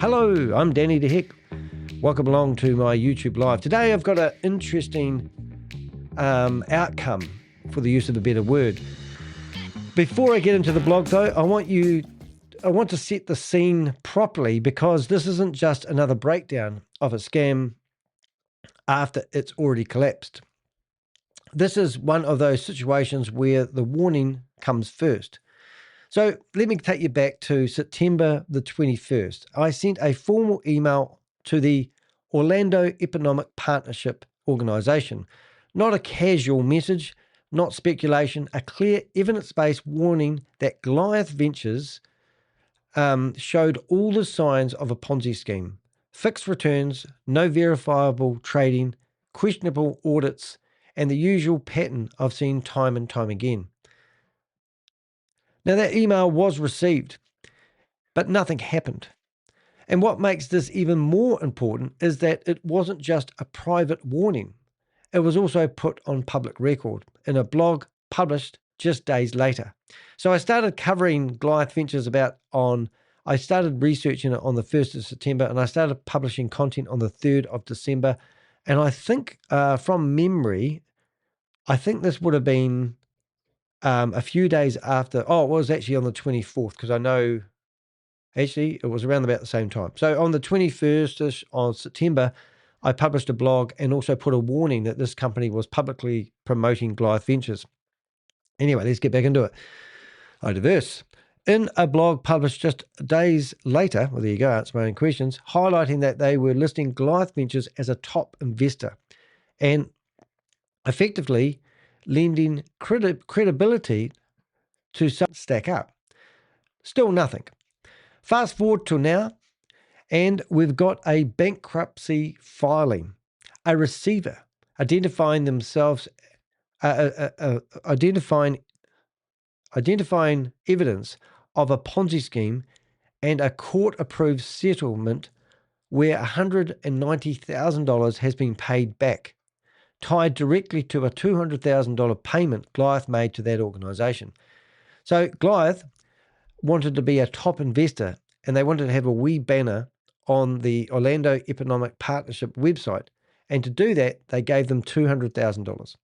Hello, I'm Danny the Heck. Welcome along to my YouTube Live. Today I've got an interesting outcome, for the use of a better word. Before I get into the blog though, I want to set the scene properly, because this isn't just another breakdown of a scam after it's already collapsed. This is one of those situations where the warning comes first. So let me take you back to September the 21st. I sent a formal email to the Orlando Economic Partnership Organization. Not a casual message, not speculation, a clear evidence-based warning that Goliath Ventures showed all the signs of a Ponzi scheme. Fixed returns, no verifiable trading, questionable audits, and the usual pattern I've seen time and time again. Now, that email was received, but nothing happened. And what makes this even more important is that it wasn't just a private warning. It was also put on public record in a blog published just days later. So I started covering Goliath Ventures I started researching it on the 1st of September, and I started publishing content on the 3rd of December. And I think from memory, I think this would have been a few days after. Oh, it was actually on the 24th, because I know actually it was around about the same time. So on the 21st of September, I published a blog and also put a warning that this company was publicly promoting Goliath Ventures. Anyway, let's get back into it. I diverse. In a blog published just days later, well, there you go, answer my own questions, highlighting that they were listing Goliath Ventures as a top investor and effectively lending credibility to some stack up. Still nothing. Fast forward to now, and we've got a bankruptcy filing, a receiver identifying themselves, identifying evidence of a Ponzi scheme, and a court-approved settlement where $190,000 has been paid back, tied directly to a $200,000 payment Goliath made to that organisation. So Goliath wanted to be a top investor, and they wanted to have a wee banner on the Orlando Economic Partnership website. And to do that, they gave them $200,000.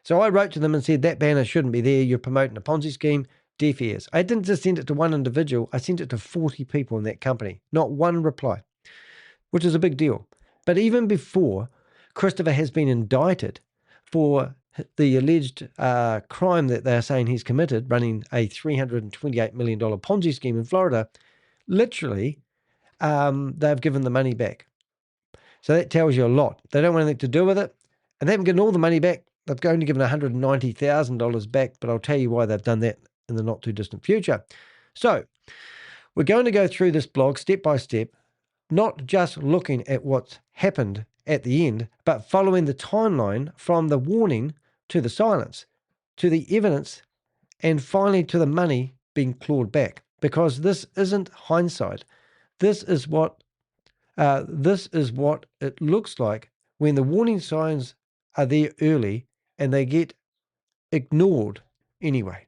So I wrote to them and said, that banner shouldn't be there. You're promoting a Ponzi scheme. Deaf ears. I didn't just send it to one individual. I sent it to 40 people in that company. Not one reply, which is a big deal. But even before, Christopher has been indicted for the alleged crime that they're saying he's committed, running a $328 million Ponzi scheme in Florida. Literally, they've given the money back. So that tells you a lot. They don't want anything to do with it, and they haven't given all the money back. They've only given $190,000 back, but I'll tell you why they've done that in the not too distant future. So we're going to go through this blog step by step, not just looking at what's happened at the end, but following the timeline from the warning to the silence, to the evidence, and finally to the money being clawed back. Because this isn't hindsight. This is what it looks like when the warning signs are there early and they get ignored anyway.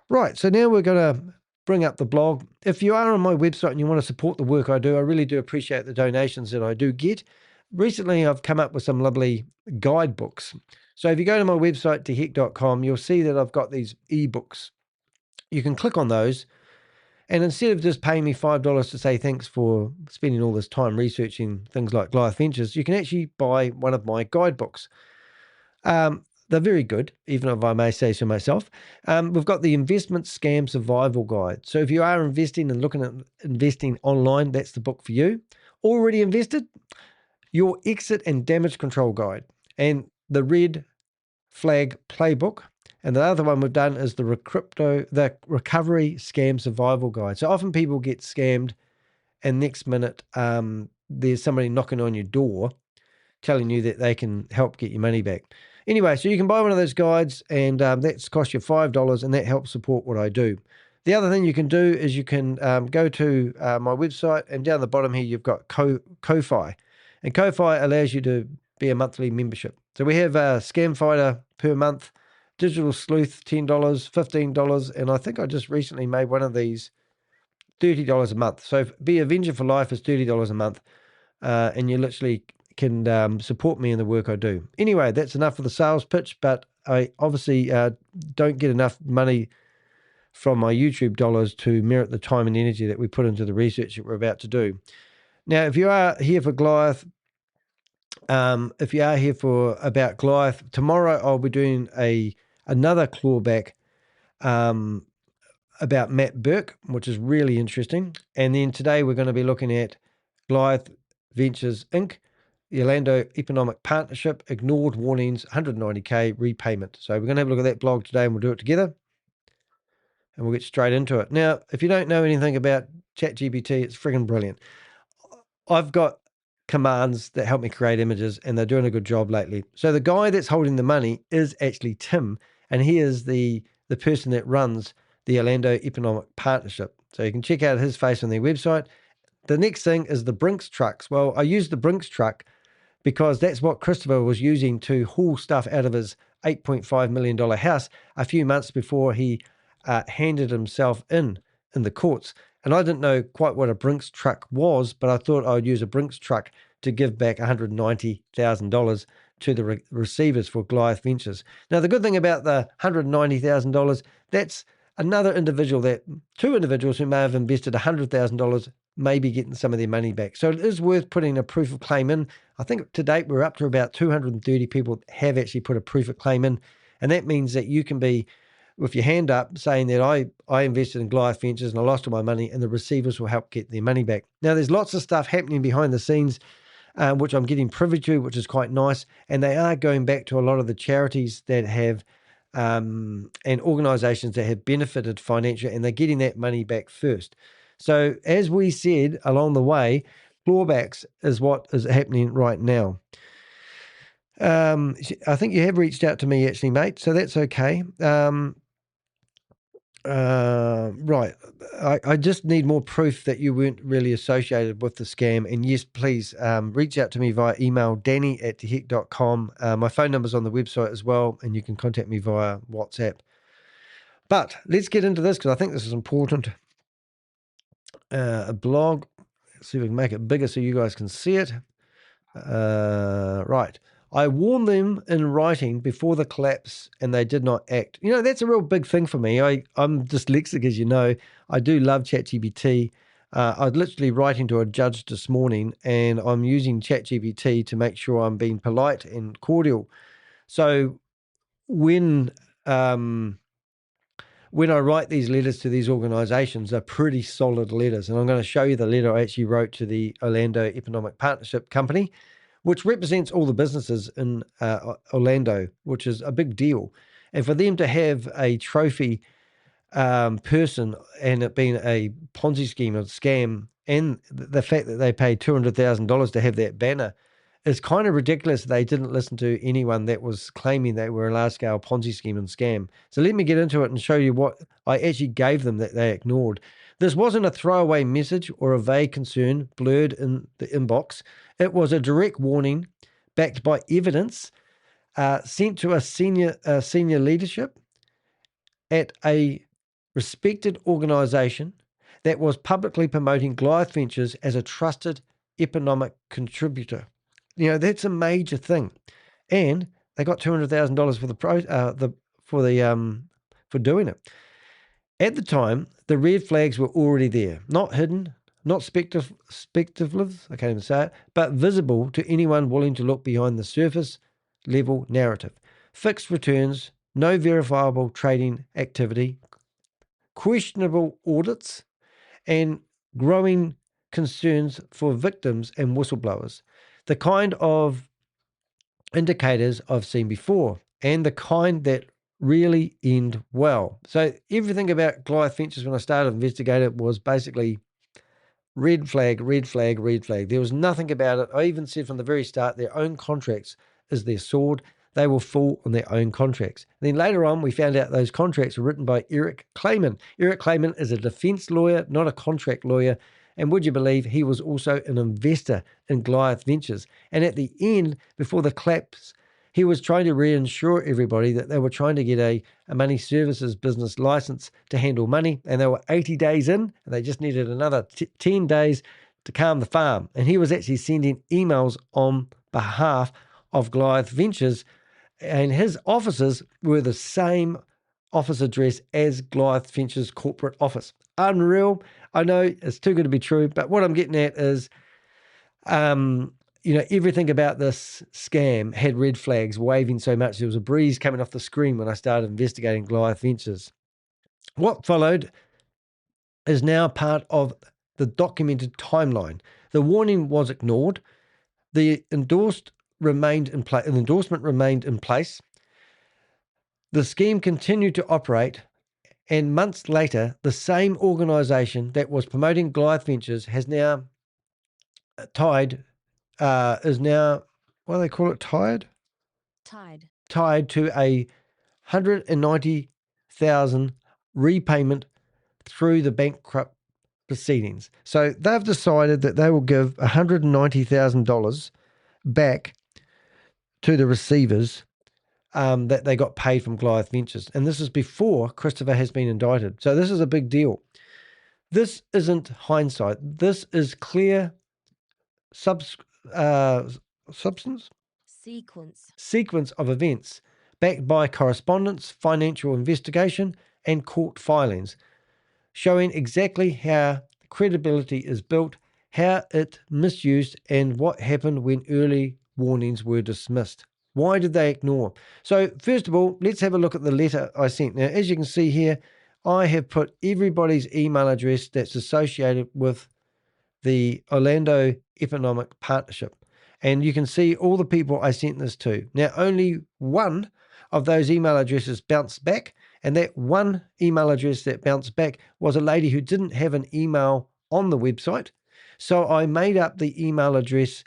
Right, so now we're going to bring up the blog. If you are on my website and you want to support the work I do, I really do appreciate the donations that I do get. Recently, I've come up with some lovely guidebooks. So if you go to my website, theheck.com, you'll see that I've got these ebooks. You can click on those, and instead of just paying me $5 to say thanks for spending all this time researching things like Goliath Ventures, you can actually buy one of my guidebooks. They're very good, even if I may say so myself. We've got the Investment Scam Survival Guide. So if you are investing and looking at investing online, that's the book for you. Already invested? Your Exit and Damage Control Guide and the Red Flag Playbook. And the other one we've done is the Recovery Scam Survival Guide. So often people get scammed, and next minute there's somebody knocking on your door telling you that they can help get your money back. Anyway, so you can buy one of those guides, and that's cost you $5, and that helps support what I do. The other thing you can do is you can go to my website, and down the bottom here you've got Ko-Fi. And Ko-Fi allows you to be a monthly membership. So we have Scam Fighter per month, Digital Sleuth $10, $15, and I think I just recently made one of these $30 a month. So be a Venture for Life is $30 a month, and you literally can support me in the work I do. Anyway, that's enough for the sales pitch, but I obviously don't get enough money from my YouTube dollars to merit the time and energy that we put into the research that we're about to do. Now, if you are here for Goliath, if you are here for about Goliath, tomorrow I'll be doing another clawback about Matt Burke, which is really interesting. And then today we're going to be looking at Goliath Ventures Inc., the Orlando Economic Partnership, ignored warnings, 190K repayment. So we're going to have a look at that blog today and we'll do it together. And we'll get straight into it. Now, if you don't know anything about ChatGPT, it's friggin' brilliant. I've got commands that help me create images, and they're doing a good job lately. So the guy that's holding the money is actually Tim, and he is the person that runs the Orlando Economic Partnership. So you can check out his face on their website. The next thing is the Brinks trucks. Well, I use the Brinks truck because that's what Christopher was using to haul stuff out of his $8.5 million house a few months before he handed himself in the courts. And I didn't know quite what a Brinks truck was, but I thought I would use a Brinks truck to give back $190,000 to the receivers for Goliath Ventures. Now, the good thing about the $190,000, that's another individual, two individuals who may have invested $100,000 may be getting some of their money back. So it is worth putting a proof of claim in. I think to date we're up to about 230 people have actually put a proof of claim in. And that means that you can be with your hand up saying that I invested in Goliath Ventures and I lost all my money, and the receivers will help get their money back. Now, there's lots of stuff happening behind the scenes, which I'm getting privy to, which is quite nice. And they are going back to a lot of the charities that have and organizations that have benefited financially, and they're getting that money back first. So as we said along the way, clawbacks is what is happening right now. I think you have reached out to me actually, mate, so that's okay. Right. I just need more proof that you weren't really associated with the scam. And yes, please reach out to me via email, danny@theheck.com. My phone number's on the website as well, and you can contact me via WhatsApp. But let's get into this because I think this is important. A blog. Let's see if we can make it bigger so you guys can see it. Right. I warned them in writing before the collapse and they did not act. You know, that's a real big thing for me. I'm dyslexic, as you know. I do love ChatGPT. I was literally writing to a judge this morning and I'm using ChatGPT to make sure I'm being polite and cordial. So when I write these letters to these organizations, they're pretty solid letters. And I'm going to show you the letter I actually wrote to the Orlando Economic Partnership Company, which represents all the businesses in Orlando, which is a big deal. And for them to have a trophy person and it being a Ponzi scheme or scam, and the fact that they paid $200,000 to have that banner is kind of ridiculous. They didn't listen to anyone that was claiming they were a large-scale Ponzi scheme and scam. So let me get into it and show you what I actually gave them that they ignored. This wasn't a throwaway message or a vague concern blurred in the inbox. It was a direct warning backed by evidence sent to a senior leadership at a respected organization that was publicly promoting Goliath Ventures as a trusted economic contributor. You know, that's a major thing. And they got $200,000 for doing it. At the time, the red flags were already there, not hidden, not speculative, I can't even say it, but visible to anyone willing to look behind the surface level narrative. Fixed returns, no verifiable trading activity, questionable audits, and growing concerns for victims and whistleblowers. The kind of indicators I've seen before, and the kind that really end well. So everything about Goliath Ventures when I started investigating it was basically red flag, red flag, red flag. There was nothing about it. I even said from the very start, their own contracts is their sword. They will fall on their own contracts. Then later on, we found out those contracts were written by Eric Clayman. Eric Clayman is a defense lawyer, not a contract lawyer. And would you believe he was also an investor in Goliath Ventures? And at the end, before the collapse, he was trying to reassure everybody that they were trying to get a money services business license to handle money, and they were 80 days in, and they just needed another 10 days to calm the farm. And he was actually sending emails on behalf of Goliath Ventures, and his offices were the same office address as Goliath Ventures corporate office. Unreal. I know it's too good to be true, but what I'm getting at is, everything about this scam had red flags waving so much. There was a breeze coming off the screen when I started investigating Goliath Ventures. What followed is now part of the documented timeline. The warning was ignored. The endorsement remained in place. The scheme continued to operate, and months later, the same organisation that was promoting Goliath Ventures has now tied to a 190,000 repayment through the bankrupt proceedings. So they've decided that they will give $190,000 back to the receivers that they got paid from Goliath Ventures. And this is before Christopher has been indicted. So this is a big deal. This isn't hindsight. This is clear sequence of events backed by correspondence, financial investigation, and court filings, showing exactly how credibility is built, how it misused, and what happened when early warnings were dismissed. Why did they ignore? So first of all, let's have a look at the letter I sent. Now, as you can see here, I have put everybody's email address that's associated with the Orlando Economic Partnership. And you can see all the people I sent this to. Now, only one of those email addresses bounced back, and that one email address that bounced back was a lady who didn't have an email on the website. So I made up the email address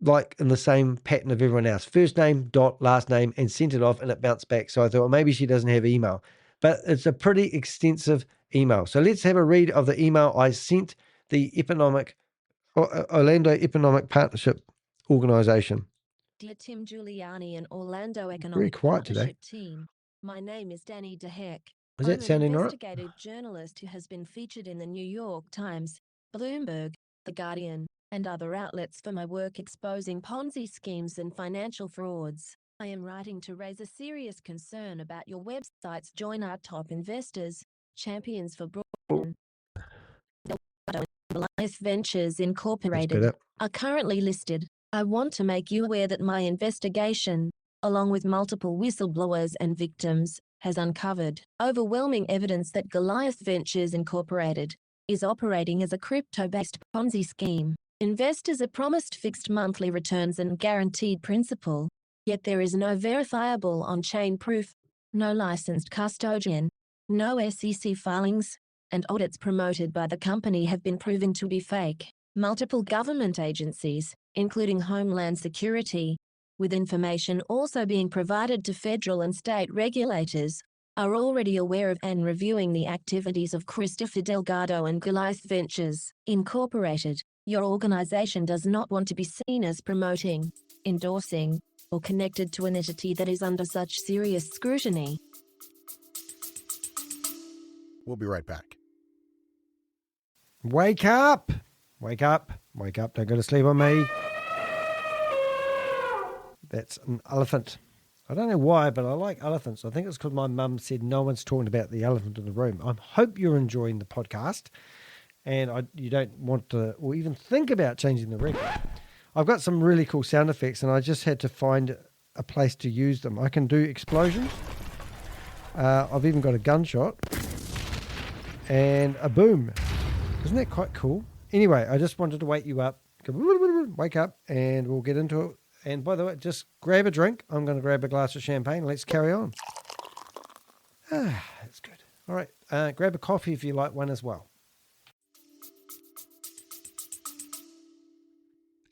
like in the same pattern of everyone else. First name, dot, last name, and sent it off, and it bounced back. So I thought, well, maybe she doesn't have email. But it's a pretty extensive email. So let's have a read of the email I sent the Orlando Economic Partnership Organization. Dear Tim Giuliani and Orlando Economic Very quiet Partnership today. team, my name is Danny DeHeck. Is that I'm sounding an right? investigative journalist who has been featured in the New York Times, Bloomberg, The Guardian, and other outlets for my work exposing Ponzi schemes and financial frauds. I am writing to raise a serious concern about your website's Join Our Top Investors, Champions for Broadband. Goliath Ventures Incorporated are currently listed. I want to make you aware that my investigation, along with multiple whistleblowers and victims, has uncovered overwhelming evidence that Goliath Ventures Incorporated is operating as a crypto-based Ponzi scheme. Investors are promised fixed monthly returns and guaranteed principal, yet there is no verifiable on-chain proof, no licensed custodian, no SEC filings, and audits promoted by the company have been proven to be fake. Multiple government agencies, including Homeland Security, with information also being provided to federal and state regulators, are already aware of and reviewing the activities of Christopher Delgado and Goliath Ventures Incorporated. Your organization does not want to be seen as promoting, endorsing, or connected to an entity that is under such serious scrutiny. We'll be right back. Wake up! Wake up! Wake up! Don't go to sleep on me. That's an elephant. I don't know why, but I like elephants. I think it's because my mum said no one's talking about the elephant in the room. I hope you're enjoying the podcast and you don't want to or even think about changing the record. I've got some really cool sound effects and I just had to find a place to use them. I can do explosions. I've even got a gunshot and a boom. Isn't that quite cool? Anyway, I just wanted to wake you up. Wake up and we'll get into it. And by the way, just grab a drink. I'm going to grab a glass of champagne. Let's carry on. That's good. All right. Grab a coffee if you like one as well.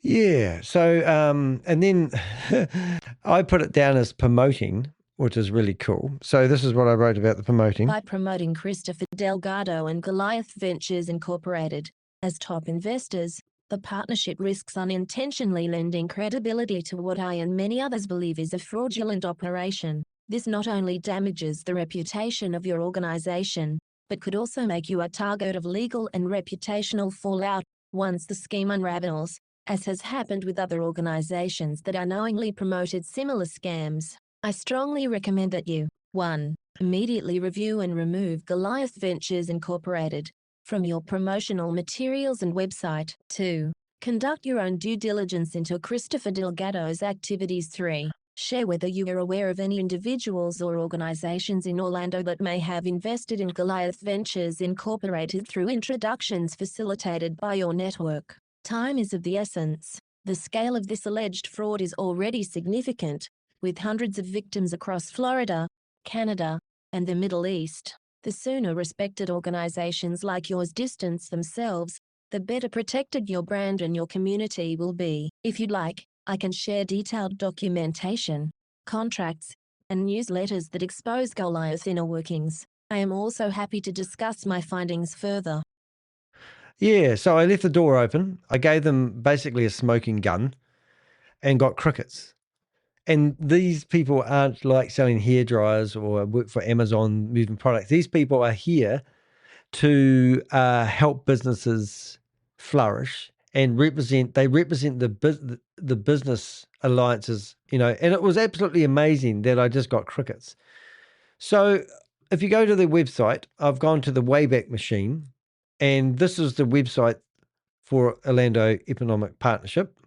Yeah. So, and then I put it down as promoting, which is really cool. So this is what I wrote about the promoting. By promoting Christopher Delgado and Goliath Ventures Incorporated as top investors, The partnership risks unintentionally lending credibility to what I and many others believe is a fraudulent operation. This not only damages the reputation of your organization, but could also make you a target of legal and reputational fallout once the scheme unravels, as has happened with other organizations that unknowingly promoted similar scams. I strongly recommend that you 1. Immediately review and remove Goliath Ventures Incorporated from your promotional materials and website. 2. Conduct your own due diligence into Christopher Delgado's activities. 3. Share whether you are aware of any individuals or organizations in Orlando that may have invested in Goliath Ventures Incorporated through introductions facilitated by your network. Time is of the essence. The scale of this alleged fraud is already significant, with hundreds of victims across Florida, Canada, and the Middle East. The sooner respected organizations like yours distance themselves, the better protected your brand and your community will be. If you'd like, I can share detailed documentation, contracts, and newsletters that expose Goliath's inner workings. I am also happy to discuss my findings further. Yeah, so I left the door open. I gave them basically a smoking gun and got crickets. And these people aren't like selling hair dryers or work for Amazon moving products. These people are here to help businesses flourish and represent the business alliances, and it was absolutely amazing that I just got crickets. So if you go to their website, I've gone to the Wayback Machine, and this is the website for Orlando Economic Partnership.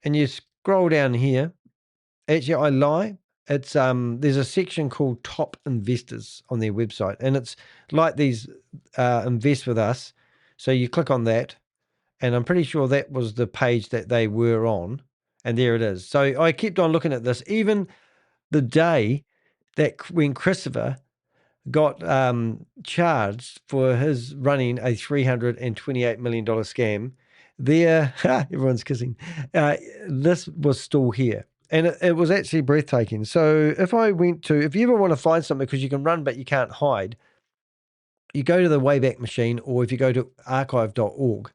And you scroll down here. Actually, I lie. It's there's a section called Top Investors on their website, and it's like these invest with us. So you click on that, and I'm pretty sure that was the page that they were on, and there it is. So I kept on looking at this, even the day that when Christopher got charged for his running a $328 million scam. There, everyone's kissing. This was still here. And it was actually breathtaking. So if you ever want to find something, because you can run but you can't hide, you go to the Wayback Machine, or if you go to archive.org,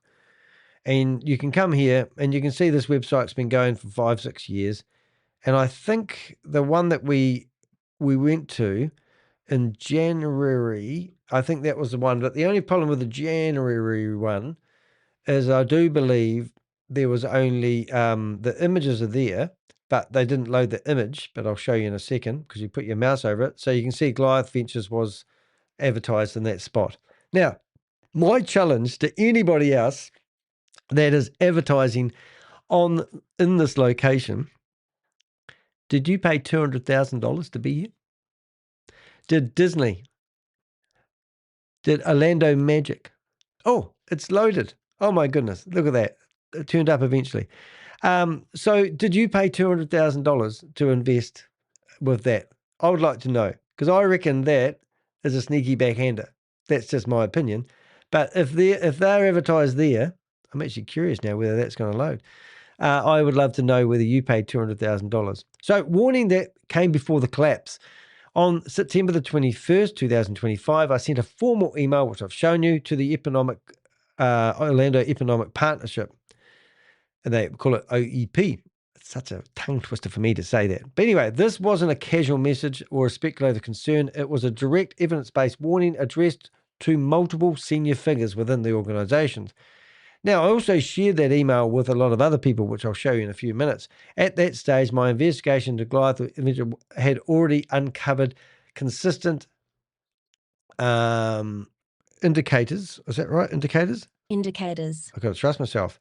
and you can come here and you can see this website's been going for 5-6 years. And I think the one that we went to in January, I think that was the one. But the only problem with the January one is I do believe there was only the images are there, but they didn't load the image. But I'll show you in a second because you put your mouse over it. So you can see Goliath Ventures was advertised in that spot. Now, my challenge to anybody else that is advertising in this location, did you pay $200,000 to be here? Did Disney? Did Orlando Magic? Oh, it's loaded. Oh my goodness. Look at that. It turned up eventually. So did you pay $200,000 to invest with that? I would like to know, because I reckon that is a sneaky backhander. That's just my opinion. But if they're advertised there, I'm actually curious now whether that's going to load. I would love to know whether you paid $200,000. So warning that came before the collapse. On September the 21st, 2025, I sent a formal email, which I've shown you, to the Orlando Economic Partnership. And they call it OEP. It's such a tongue twister for me to say that. But anyway, this wasn't a casual message or a speculative concern. It was a direct evidence-based warning addressed to multiple senior figures within the organizations. Now, I also shared that email with a lot of other people, which I'll show you in a few minutes. At that stage, my investigation to Goliath had already uncovered consistent indicators. Is that right? Indicators? Indicators. I've got to trust myself.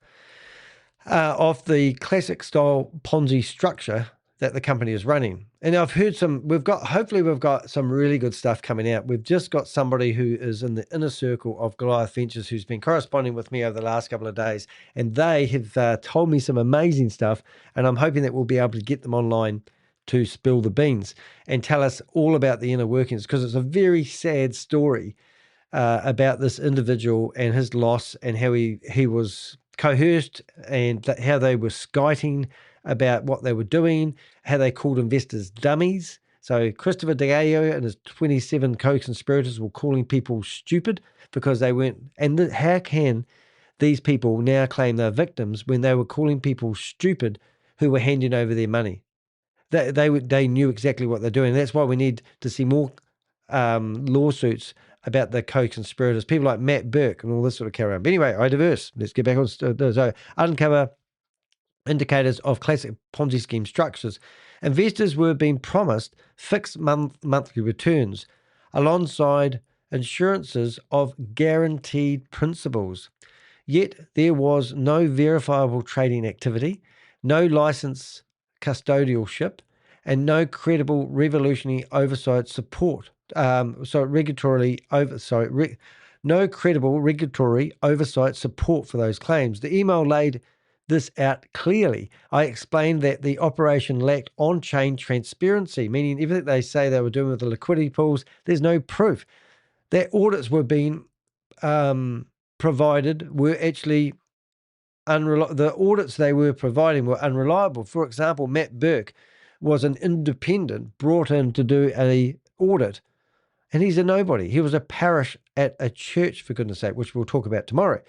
Of the classic style Ponzi structure that the company is running. And I've heard hopefully we've got some really good stuff coming out. We've just got somebody who is in the inner circle of Goliath Ventures who's been corresponding with me over the last couple of days. And they have told me some amazing stuff. And I'm hoping that we'll be able to get them online to spill the beans and tell us all about the inner workings, because it's a very sad story about this individual and his loss, and how he was coerced, and how they were skiting about what they were doing, how they called investors dummies. So Christopher Delgado and his 27 co-conspirators were calling people stupid because they weren't. And how can these people now claim they're victims when they were calling people stupid who were handing over their money. They knew exactly what they're doing. That's why we need to see more lawsuits about the co-conspirators, people like Matt Burke and all this sort of carry on. But anyway, I diverse. Let's get back on. So uncover indicators of classic Ponzi scheme structures. Investors were being promised fixed monthly returns alongside assurances of guaranteed principals. Yet there was no verifiable trading activity, no license custodialship, and no credible revolutionary oversight support. No credible regulatory oversight support for those claims. The email laid this out clearly. I explained that the operation lacked on-chain transparency, meaning everything they say they were doing with the liquidity pools, there's no proof. That audits were being provided were actually the audits they were providing were unreliable. For example, Matt Burke was an independent brought in to do an audit, and he's a nobody. He was a parish at a church, for goodness sake, which we'll talk about tomorrow.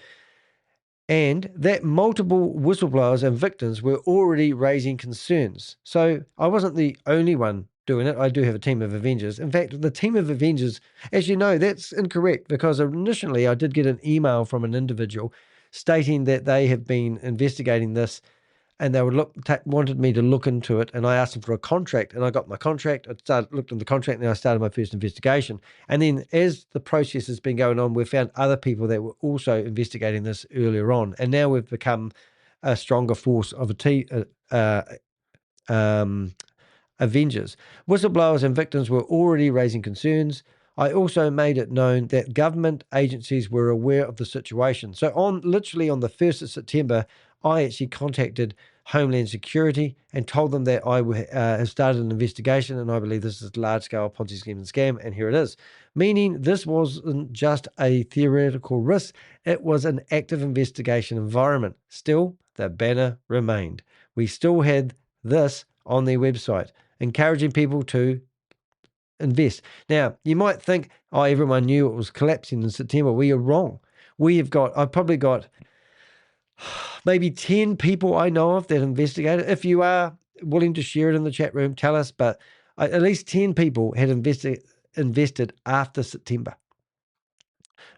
And that multiple whistleblowers and victims were already raising concerns. So I wasn't the only one doing it. I do have a team of Avengers. In fact, the team of Avengers, as you know, that's incorrect, because initially I did get an email from an individual stating that they have been investigating this and they would wanted me to look into it, and I asked them for a contract, and I got my contract. I looked into the contract, and I started my first investigation. And then as the process has been going on, we've found other people that were also investigating this earlier on, and now we've become a stronger force of a team. Avengers. Whistleblowers and victims were already raising concerns. I also made it known that government agencies were aware of the situation. So literally on the 1st of September, I actually contacted Homeland Security and told them that I have started an investigation, and I believe this is a large-scale Ponzi scheme and scam, and here it is. Meaning this wasn't just a theoretical risk, it was an active investigation environment. Still, the banner remained. We still had this on their website, encouraging people to invest. Now, you might think, oh, everyone knew it was collapsing in September. We are wrong. I've probably got maybe 10 people I know of that investigated. If you are willing to share it in the chat room, tell us, but at least 10 people had invested after September.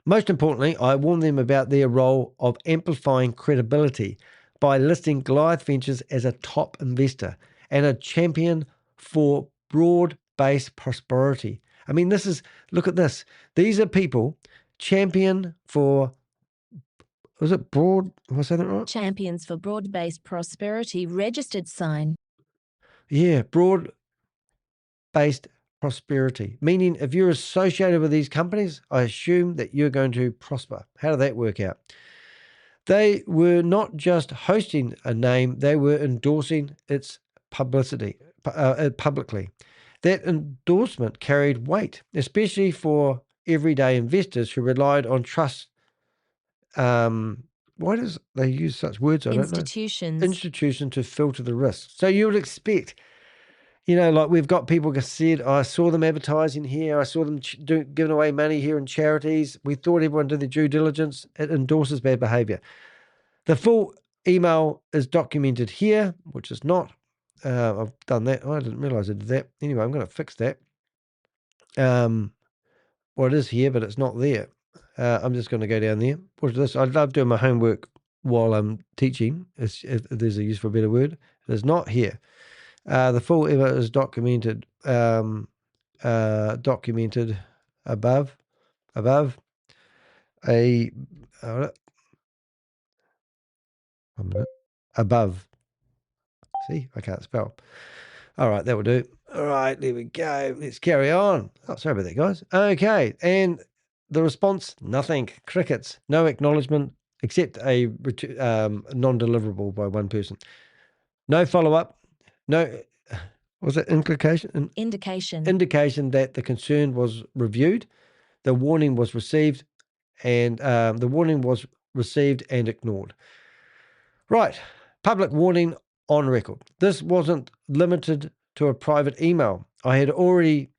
Most importantly, I warned them about their role of amplifying credibility by listing Goliath Ventures as a top investor and a champion for broad-based prosperity. I mean, look at this. These are people champion for, was it broad? Was that right? Champions for broad-based prosperity registered sign. Yeah, broad-based prosperity, meaning if you're associated with these companies, I assume that you're going to prosper. How did that work out? They were not just hosting a name, they were endorsing its publicity publicly. That endorsement carried weight, especially for everyday investors who relied on trust. Why does they use such words? I don't know. Institution to filter the risk. So you would expect, like we've got people who said, I saw them advertising here. I saw them giving away money here in charities. We thought everyone did their due diligence. It endorses bad behavior. The full email is documented here, which is not. I've done that. I didn't realize I did that. Anyway, I'm going to fix that. Well, it is here, but it's not there. I'm just going to go down there. What's this? I love doing my homework while I'm teaching, if there's a use for a better word. It is not here. The full email is documented above a 1 minute. Above. See, I can't spell. All right, that will do. All right, there we go. Let's carry on. Oh, sorry about that, guys. Okay, and the response, nothing. Crickets. No acknowledgement, except a non-deliverable by one person. No follow-up. No, was it indication? Indication that the concern was reviewed. The warning was received, and ignored. Right, public warning on record. This wasn't limited to a private email. I had already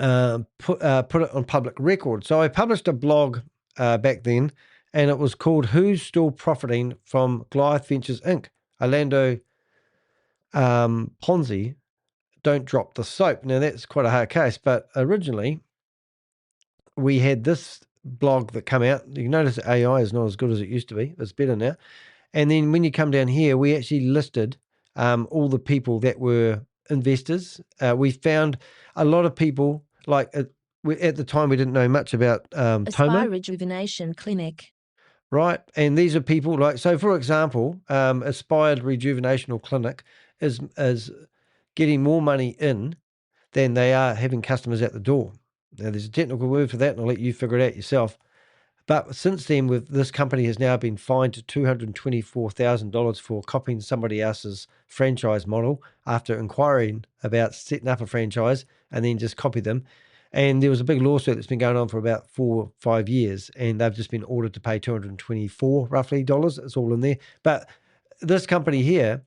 put it on public record. So I published a blog back then, and it was called Who's Still Profiting from Goliath Ventures Inc. Orlando Ponzi, Don't Drop the Soap. Now, that's quite a hard case, but originally we had this blog that come out. You notice that AI is not as good as it used to be. It's better now. And then when you come down here, we actually listed all the people that were investors. We found a lot of people, like at the time we didn't know much about Aspire Tomo. Rejuvenation Clinic. Right. And these are people like, so for example, Aspired Rejuvenational Clinic is getting more money in than they are having customers at the door. Now, there's a technical word for that, and I'll let you figure it out yourself. But since then, this company has now been fined to $224,000 for copying somebody else's franchise model after inquiring about setting up a franchise and then just copy them. And there was a big lawsuit that's been going on for about 4 or 5 years, and they've just been ordered to pay $224 roughly dollars. It's all in there. But this company here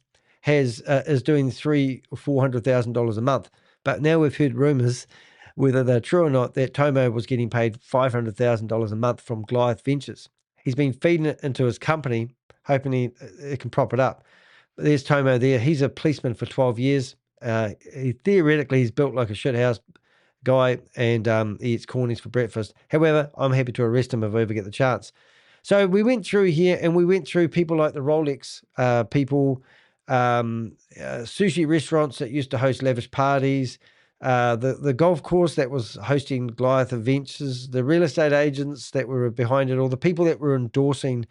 is doing $300,000 or $400,000 a month. But now we've heard rumors, whether they're true or not, that Tomo was getting paid $500,000 a month from Goliath Ventures. He's been feeding it into his company, hoping it can prop it up. But there's Tomo there. He's a policeman for 12 years. Theoretically, he's built like a shithouse guy, and he eats cornies for breakfast. However, I'm happy to arrest him if I ever get the chance. So we went through here, and we went through people like the Rolex people, sushi restaurants that used to host lavish parties, the golf course that was hosting Goliath events, the real estate agents that were behind it, all the people that were endorsing.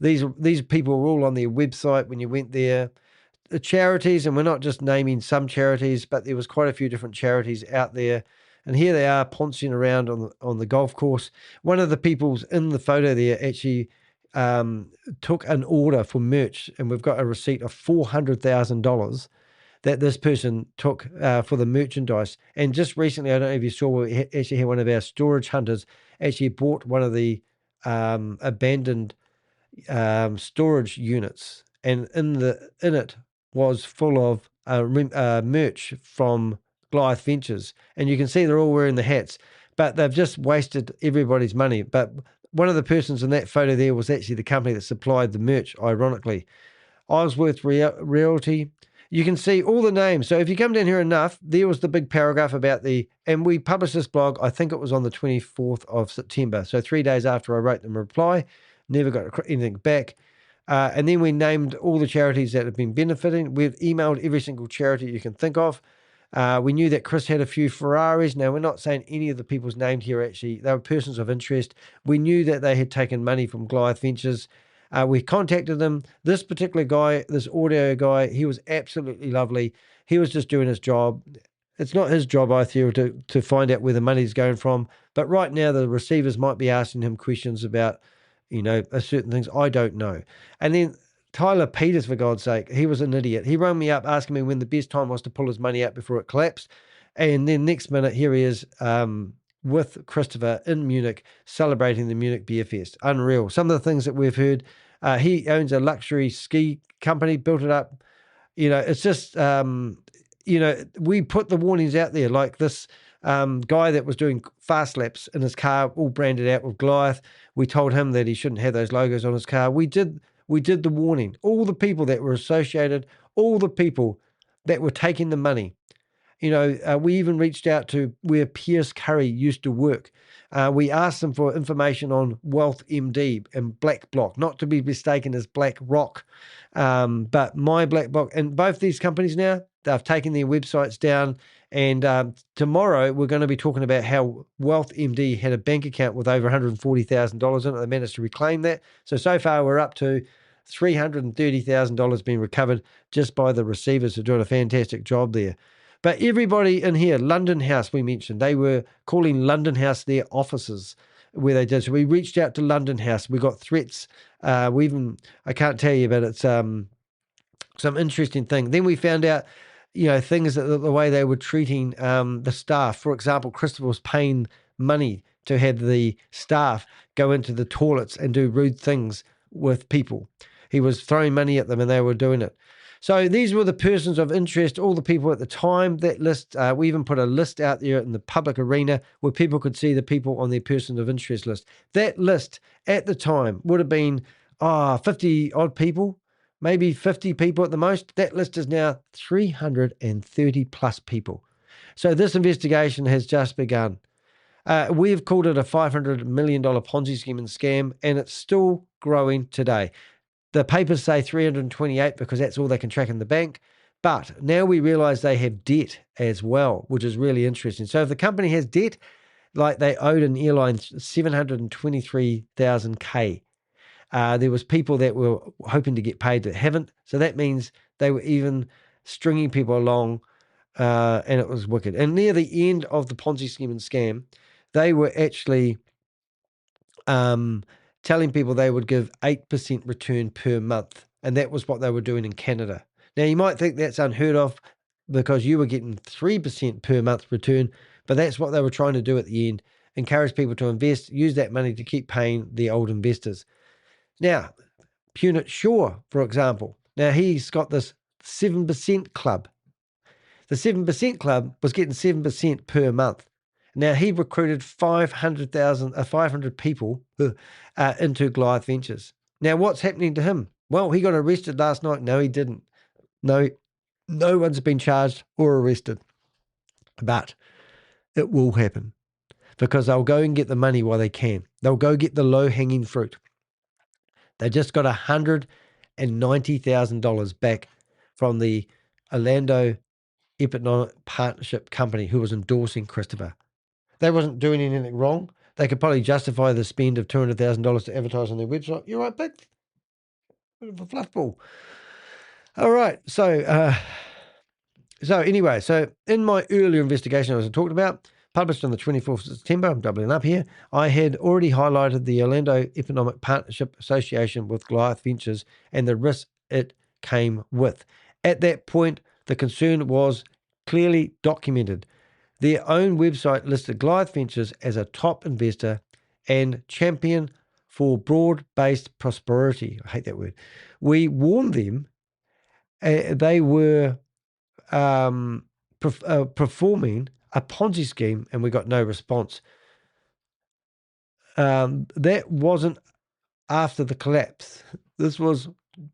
These people were all on their website when you went there. The charities, and we're not just naming some charities, but there was quite a few different charities out there. And here they are poncing around on the golf course. One of the people's in the photo there actually took an order for merch, and we've got a receipt of $400,000 that this person took for the merchandise. And just recently, I don't know if you saw, we actually had one of our storage hunters actually bought one of the abandoned storage units, and in it was full of merch from Goliath Ventures, and you can see they're all wearing the hats, but they've just wasted everybody's money. But one of the persons in that photo there was actually the company that supplied the merch, ironically. Osworth Realty. You can see all the names. So if you come down here enough, there was the big paragraph about and we published this blog, I think it was on the 24th of September. So 3 days after I wrote them a reply, never got anything back. And then we named all the charities that have been benefiting. We've emailed every single charity you can think of. We knew that Chris had a few Ferraris. Now, we're not saying any of the people's named here, actually. They were persons of interest. We knew that they had taken money from Goliath Ventures. We contacted them. This particular guy, this audio guy, he was absolutely lovely. He was just doing his job. It's not his job, I feel, to find out where the money's going from. But right now, the receivers might be asking him questions about, certain things. I don't know. And then Tyler Peters, for God's sake, he was an idiot. He rang me up asking me when the best time was to pull his money out before it collapsed. And then next minute, here he is with Christopher in Munich celebrating the Munich Beer Fest. Unreal. Some of the things that we've heard. He owns a luxury ski company, built it up. It's just, we put the warnings out there, like this guy that was doing fast laps in his car, all branded out with Goliath. We told him that he shouldn't have those logos on his car. We did the warning. All the people that were associated, all the people that were taking the money. We even reached out to where Pierce Curry used to work. We asked them for information on Wealth MD and Black Block, not to be mistaken as Black Rock, but My Black Block. And both these companies now, they've taken their websites down. And tomorrow we're going to be talking about how Wealth MD had a bank account with over $140,000 in it. They managed to reclaim that. So far we're up to $330,000 being recovered just by the receivers who are doing a fantastic job there. But everybody in here, London House, we mentioned, they were calling London House their offices where they did. So we reached out to London House. We got threats. I can't tell you, but it's some interesting thing. Then we found out, things that the way they were treating the staff. For example, Christopher was paying money to have the staff go into the toilets and do rude things with people. He was throwing money at them and they were doing it. So these were the persons of interest, all the people at the time. That list, we even put a list out there in the public arena where people could see the people on their persons of interest list. That list at the time would have been 50 odd people, maybe 50 people at the most. That list is now 330 plus people. So this investigation has just begun. We've called it a $500 million Ponzi scheme and scam, and it's still growing today. The papers say 328 because that's all they can track in the bank. But now we realize they have debt as well, which is really interesting. So if the company has debt, like they owed an airline 723,000 K. There was people that were hoping to get paid that haven't. So that means they were even stringing people along, and it was wicked. And near the end of the Ponzi scheme and scam, they were actually telling people they would give 8% return per month. And that was what they were doing in Canada. Now, you might think that's unheard of because you were getting 3% per month return, but that's what they were trying to do at the end, encourage people to invest, use that money to keep paying the old investors. Now, Punit Shaw, for example, now he's got this 7% club. The 7% club was getting 7% per month. Now, he recruited 500 people into Goliath Ventures. Now, what's happening to him? Well, he got arrested last night. No, he didn't. No one's been charged or arrested. But it will happen because they'll go and get the money while they can. They'll go get the low-hanging fruit. They just got $190,000 back from the Orlando Economic Partnership Company who was endorsing Christopher. They wasn't doing anything wrong. They could probably justify the spend of $200,000 to advertise on their website. You're right, big. Bit of a fluff ball. All right. So anyway, so in my earlier investigation I was talking about, published on the 24th of September, I'm doubling up here, I had already highlighted the Orlando Economic Partnership Association with Goliath Ventures and the risk it came with. At that point, the concern was clearly documented. Their own website listed Goliath Ventures as a top investor and champion for broad-based prosperity. I hate that word. We warned them they were performing a Ponzi scheme, and we got no response. That wasn't after the collapse. This was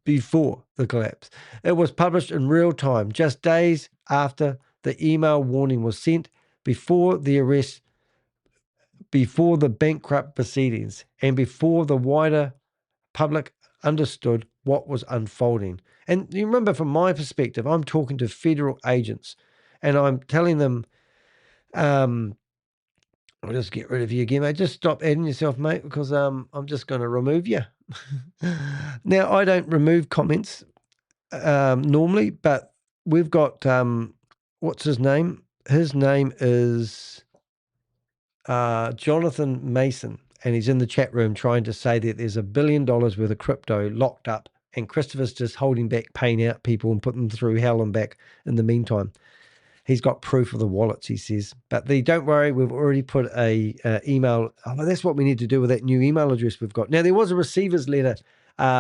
before the collapse. It was published in real time, just days after the email warning was sent, before the arrest, before the bankrupt proceedings, and before the wider public understood what was unfolding. And you remember, from my perspective, I'm talking to federal agents and I'm telling them, I'll just get rid of you again, mate. Just stop adding yourself, mate, because I'm just going to remove you. Now, I don't remove comments normally, but we've got, what's his name? His name is Jonathan Mason, and he's in the chat room trying to say that there's $1 billion worth of crypto locked up, and Christopher's just holding back, paying out people and putting them through hell and back in the meantime. He's got proof of the wallets, he says. But don't worry, we've already put a email. Oh, that's what we need to do with that new email address we've got. Now, there was a receivers letter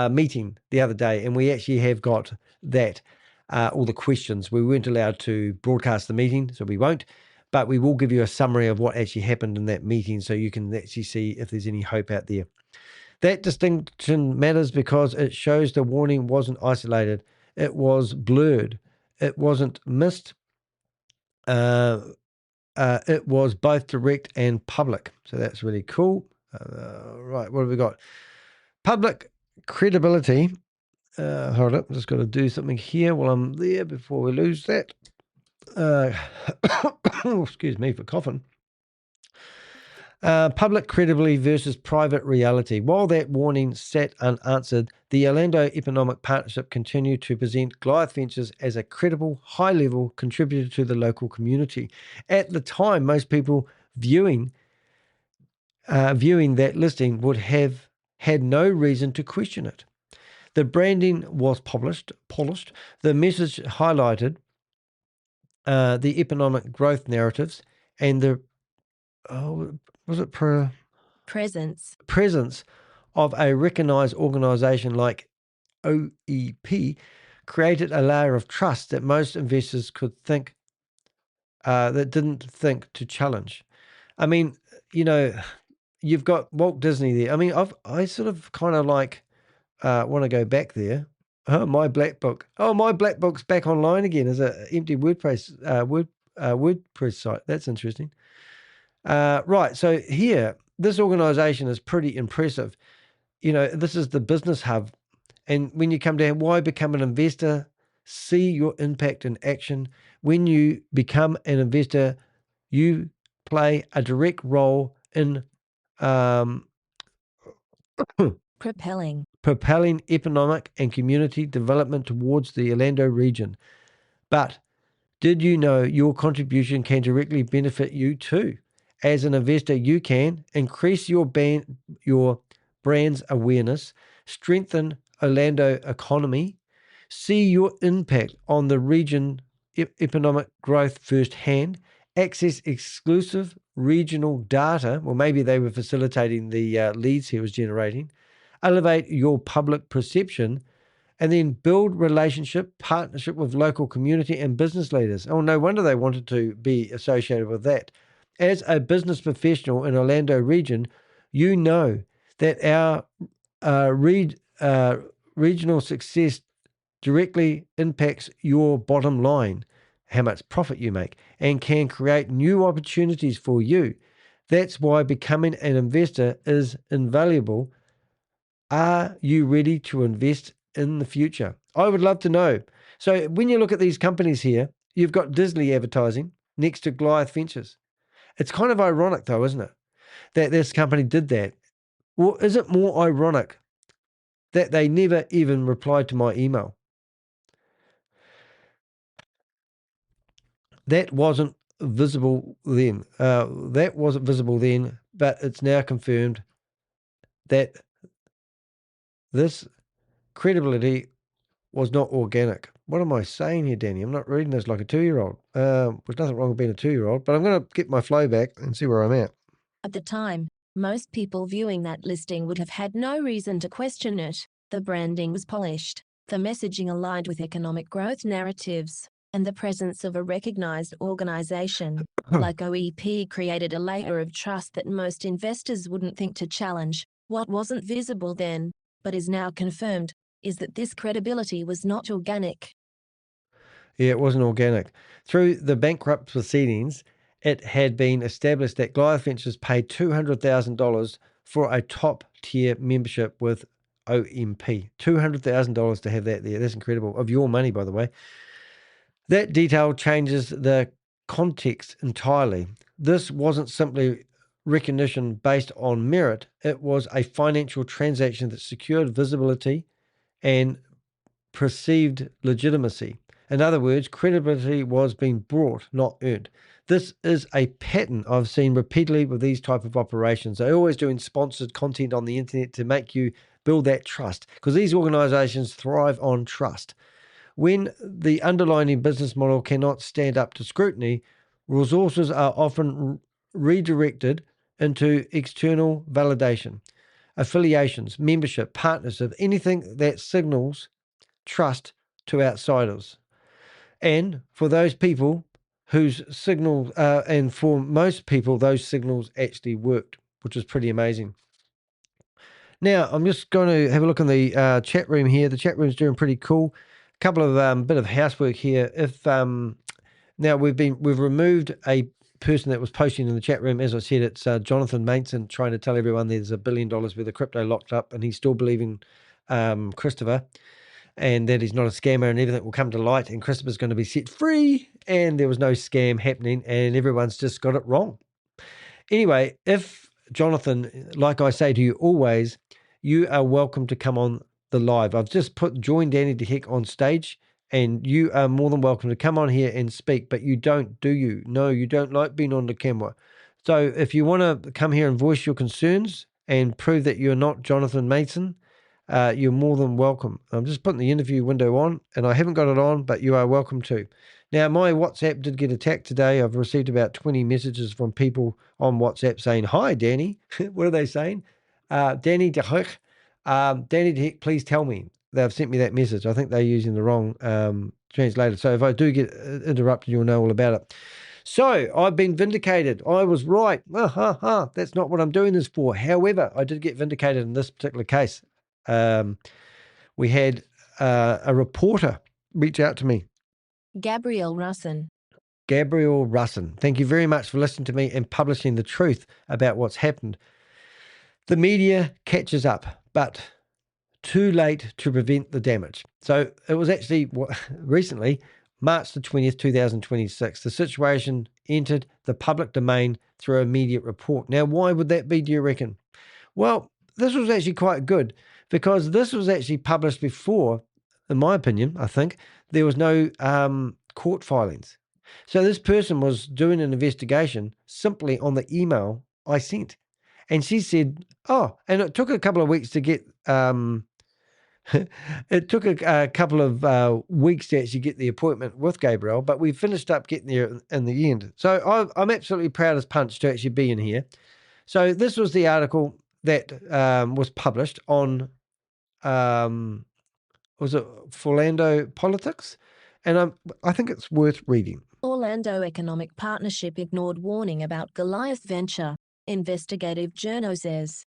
meeting the other day, and we actually have got that, all the questions. We weren't allowed to broadcast the meeting, so we won't. But we will give you a summary of what actually happened in that meeting so you can actually see if there's any hope out there. That distinction matters because it shows the warning wasn't isolated. It was blurred. It wasn't missed. It was both direct and public. So that's really cool. Right, what have we got? Public credibility. Hold up, I'm just got to do something here while I'm there before we lose that. Excuse me for coughing. Public credibility versus private reality. While that warning sat unanswered, the Orlando Economic Partnership continued to present Goliath Ventures as a credible, high-level contributor to the local community. At the time, most people viewing that listing would have had no reason to question it. The branding was polished. The message highlighted the economic growth narratives and the presence of a recognized organization like OEP created a layer of trust that most investors didn't think to challenge. I mean, you've got Walt Disney there. I mean, I sort of kind of like want to go back there. Oh, my black book. Oh, my black book's back online again as an empty WordPress site. That's interesting. Right. So here, this organization is pretty impressive. This is the Business Hub. And when you come down, why become an investor? See your impact in action. When you become an investor, you play a direct role in propelling economic and community development towards the Orlando region. But did you know your contribution can directly benefit you too? As an investor, you can increase your brand's awareness, strengthen Orlando economy, see your impact on the region economic growth firsthand, access exclusive regional data. Well, maybe they were facilitating the leads he was generating. Elevate your public perception, and then build partnership with local community and business leaders. Oh, no wonder they wanted to be associated with that. As a business professional in Orlando region, you know that our regional success directly impacts your bottom line, how much profit you make, and can create new opportunities for you. That's why becoming an investor is invaluable. Are you ready to invest in the future? I would love to know. So when you look at these companies here, you've got Disney advertising next to Goliath Ventures. It's kind of ironic though, isn't it, that this company did that? Well, is it more ironic that they never even replied to my email? That wasn't visible then. But it's now confirmed that this credibility was not organic. What am I saying here, Danny? I'm not reading this like a 2-year-old. There's nothing wrong with being a 2-year-old, but I'm going to get my flow back and see where I'm at. At the time, most people viewing that listing would have had no reason to question it. The branding was polished, the messaging aligned with economic growth narratives, and the presence of a recognized organization like OEP created a layer of trust that most investors wouldn't think to challenge. What wasn't visible then, but is now confirmed, is that this credibility was not organic. Yeah, it wasn't organic. Through the bankrupt proceedings, it had been established that Goliath Ventures paid $200,000 for a top-tier membership with OMP. $200,000 to have that there. That's incredible. Of your money, by the way. That detail changes the context entirely. This wasn't simply recognition based on merit. It was a financial transaction that secured visibility and perceived legitimacy. In other words, credibility was being brought, not earned. This is a pattern I've seen repeatedly with these type of operations. They're always doing sponsored content on the internet to make you build that trust, because these organizations thrive on trust. When the underlying business model cannot stand up to scrutiny, resources are often redirected into external validation, affiliations, membership, partnership, anything that signals trust to outsiders. And for those people whose signals, and for most people, those signals actually worked, which is pretty amazing. Now, I'm just going to have a look in the chat room here. The chat room's doing pretty cool. A couple of bit of housework here. If now we've removed a person that was posting in the chat room. As I said, it's Jonathan Mason trying to tell everyone there's $1 billion worth of crypto locked up, and he's still believing Christopher, and that he's not a scammer, and everything will come to light, and Christopher's going to be set free, and there was no scam happening, and everyone's just got it wrong. Anyway, if Jonathan, like I say to you always, you are welcome to come on the live. I've just joined Danny De Heck on stage, and you are more than welcome to come on here and speak, but you don't, do you? No, you don't like being on the camera. So if you want to come here and voice your concerns and prove that you're not Jonathan Mason, you're more than welcome. I'm just putting the interview window on, and I haven't got it on, but you are welcome to. Now, my WhatsApp did get attacked today. I've received about 20 messages from people on WhatsApp saying, "Hi, Danny." What are they saying? Danny De Heck. Danny De Heck, please tell me. they've sent me that message. I think they're using the wrong translator. So if I do get interrupted, you'll know all about it. So I've been vindicated. I was right. That's not what I'm doing this for. However, I did get vindicated in this particular case. We had a reporter reach out to me. Gabrielle Russin. Gabrielle Russin. Thank you very much for listening to me and publishing the truth about what's happened. The media catches up, but too late to prevent the damage. So it was actually recently, March the 20th, 2026, the situation entered the public domain through a media report. Now, why would that be, do you reckon? Well, this was actually quite good because this was actually published before, in my opinion, I think, there was no court filings. So this person was doing an investigation simply on the email I sent. And she said, and it took a couple of weeks to get, it took a couple of weeks to actually get the appointment with Gabrielle, but we finished up getting there in the end. So I'm absolutely proud as punch to actually be in here. So this was the article that was published on, was it Orlando Politics? And I think it's worth reading. Orlando Economic Partnership ignored warning about Goliath venture, investigative journal says.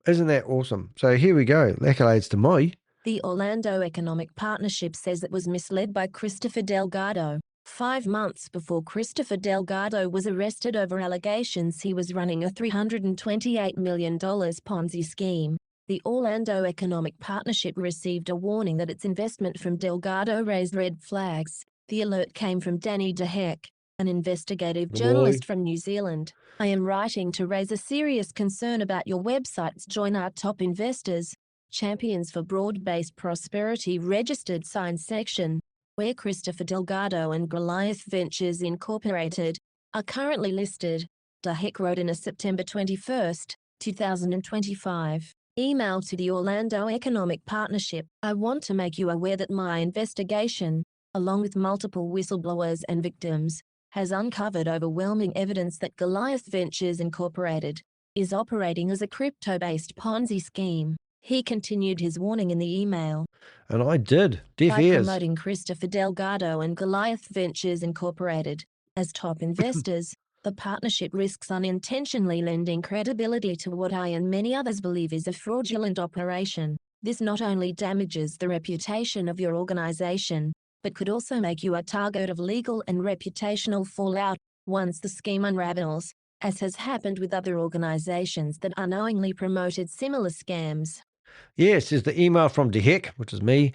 Isn't that awesome? So here we go. Accolades to me. The Orlando Economic Partnership says it was misled by Christopher Delgado. 5 months before Christopher Delgado was arrested over allegations he was running a $328 million Ponzi scheme, the Orlando Economic Partnership received a warning that its investment from Delgado raised red flags. The alert came from Danny DeHeck, an investigative journalist from New Zealand. I am writing to raise a serious concern about your website's Join Our Top Investors, Champions for Broad-Based Prosperity registered sign section, where Christopher Delgado and Goliath Ventures Incorporated are currently listed, DeHeck wrote in a September 21, 2025, email to the Orlando Economic Partnership. I want to make you aware that my investigation, along with multiple whistleblowers and victims, has uncovered overwhelming evidence that Goliath Ventures Incorporated is operating as a crypto-based Ponzi scheme. He continued his warning in the email. And I did. Deaf By ears. promoting Christopher Delgado and Goliath Ventures Incorporated as top investors, the partnership risks unintentionally lending credibility to what I and many others believe is a fraudulent operation. This not only damages the reputation of your organization, but could also make you a target of legal and reputational fallout once the scheme unravels, as has happened with other organizations that unknowingly promoted similar scams. Yes, there's the email from DeHeck, which is me.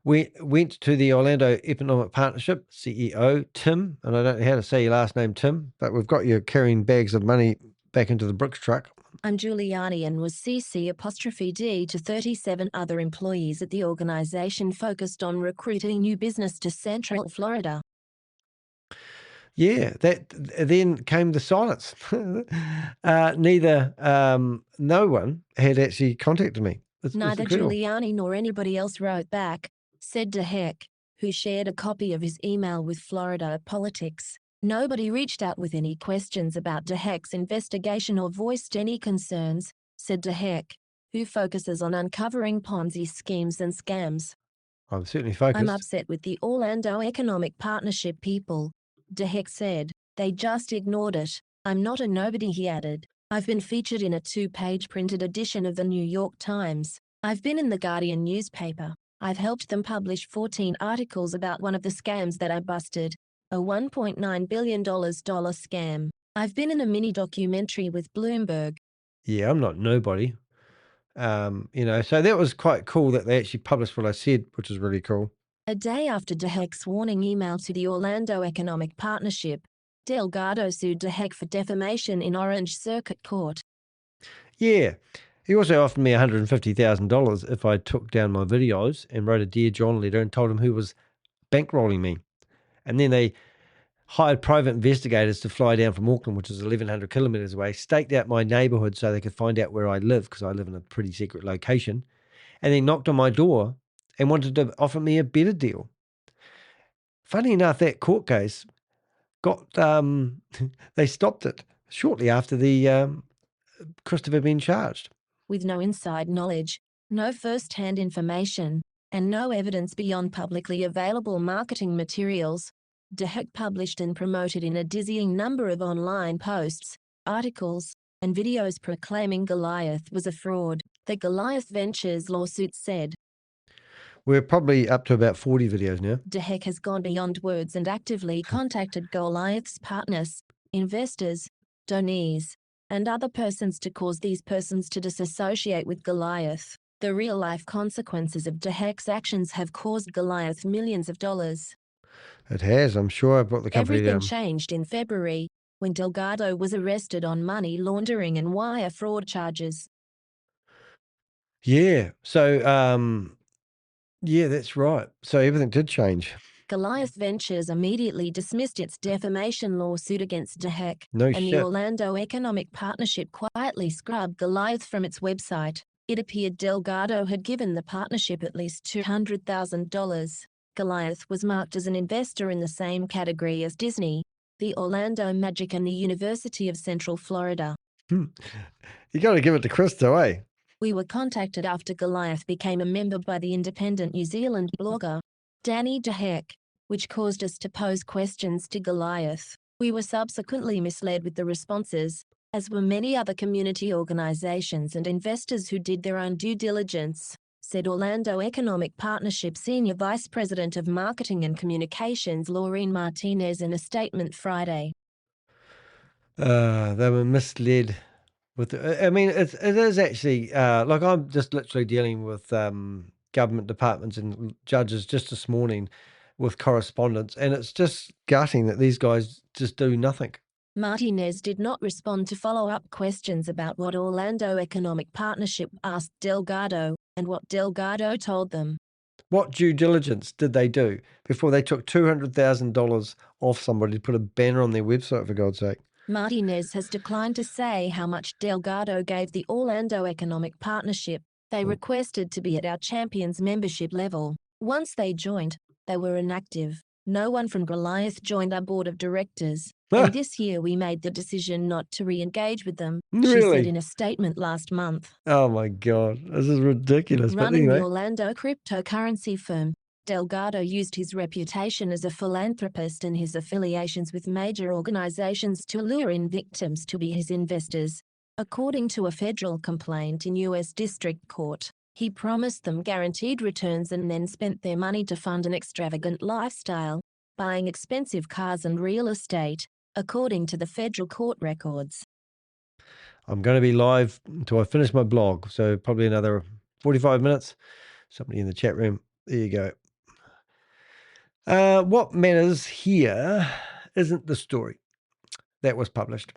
We went to the Orlando Economic Partnership, CEO, Tim, and I don't know how to say your last name, Tim, but we've got you carrying bags of money back into the bricks truck. I'm Giuliani and was CC''D to 37 other employees at the organization focused on recruiting new business to Central Florida. Yeah, that then came the silence. No one had actually contacted me. Neither Giuliani nor anybody else wrote back, said DeHeck, who shared a copy of his email with Florida Politics. Nobody reached out with any questions about DeHeck's investigation or voiced any concerns, said DeHeck, who focuses on uncovering Ponzi schemes and scams. I'm certainly focused. I'm upset with the Orlando Economic Partnership people, DeHeck said. They just ignored it. I'm not a nobody, he added. I've been featured in a 2-page printed edition of the New York Times. I've been in the Guardian newspaper. I've helped them publish 14 articles about one of the scams that I busted, a $1.9 billion scam. I've been in a mini documentary with Bloomberg. Yeah, I'm not nobody. So that was quite cool that they actually published what I said, which is really cool. A day after DeHeck's warning email to the Orlando Economic Partnership, Delgado sued DeHeck for defamation in Orange Circuit Court. Yeah. He also offered me $150,000 if I took down my videos and wrote a Dear John letter and told him who was bankrolling me. And then they hired private investigators to fly down from Auckland, which is 1,100 kilometres away, staked out my neighbourhood so they could find out where I live, because I live in a pretty secret location, and then knocked on my door and wanted to offer me a better deal. Funny enough, that court case got, they stopped it shortly after the Christopher being charged. With no inside knowledge, no first-hand information, and no evidence beyond publicly available marketing materials, DeHack published and promoted in a dizzying number of online posts, articles, and videos proclaiming Goliath was a fraud. The Goliath Ventures lawsuit said, We're probably up to about 40 videos now. DeHack has gone beyond words and actively contacted Goliath's partners, investors, donees, and other persons to cause these persons to disassociate with Goliath. The real-life consequences of DeHack's actions have caused Goliath millions of dollars. It has. I'm sure I brought the company Everything down. changed in February, when Delgado was arrested on money laundering and wire fraud charges. Yeah. So, yeah, that's right. So everything did change. Goliath Ventures immediately dismissed its defamation lawsuit against DeHack, No and the shit. Orlando Economic Partnership quietly scrubbed Goliath from its website. It appeared Delgado had given the partnership at least $200,000. Goliath was marked as an investor in the same category as Disney, the Orlando Magic, and the University of Central Florida. You got to give it to Chris, though, eh? We were contacted after Goliath became a member by the independent New Zealand blogger, Danny DeHack, which caused us to pose questions to Goliath. We were subsequently misled with the responses, as were many other community organizations and investors who did their own due diligence, said Orlando Economic Partnership Senior Vice President of Marketing and Communications Laureen Martinez in a statement Friday. They were misled. I mean, it is actually, like I'm just literally dealing with government departments and judges just this morning with correspondence, and it's just gutting that these guys just do nothing. Martinez did not respond to follow-up questions about what Orlando Economic Partnership asked Delgado and what Delgado told them. What due diligence did they do before they took $200,000 off somebody to put a banner on their website, for God's sake? Martinez has declined to say how much Delgado gave the Orlando Economic Partnership. They requested to be at our Champions membership level. Once they joined, they were inactive. No one from Goliath joined our board of directors. And this year we made the decision not to re-engage with them, she said Really? in a statement last month. Oh my God, this is ridiculous. But Running the anyway, Orlando cryptocurrency firm, Delgado used his reputation as a philanthropist and his affiliations with major organizations to lure in victims to be his investors. According to a federal complaint in U.S. District Court, he promised them guaranteed returns and then spent their money to fund an extravagant lifestyle, buying expensive cars and real estate, according to the federal court records. I'm going to be live until I finish my blog, so probably another 45 minutes. Somebody in the chat room. There you go. What matters here isn't the story that was published.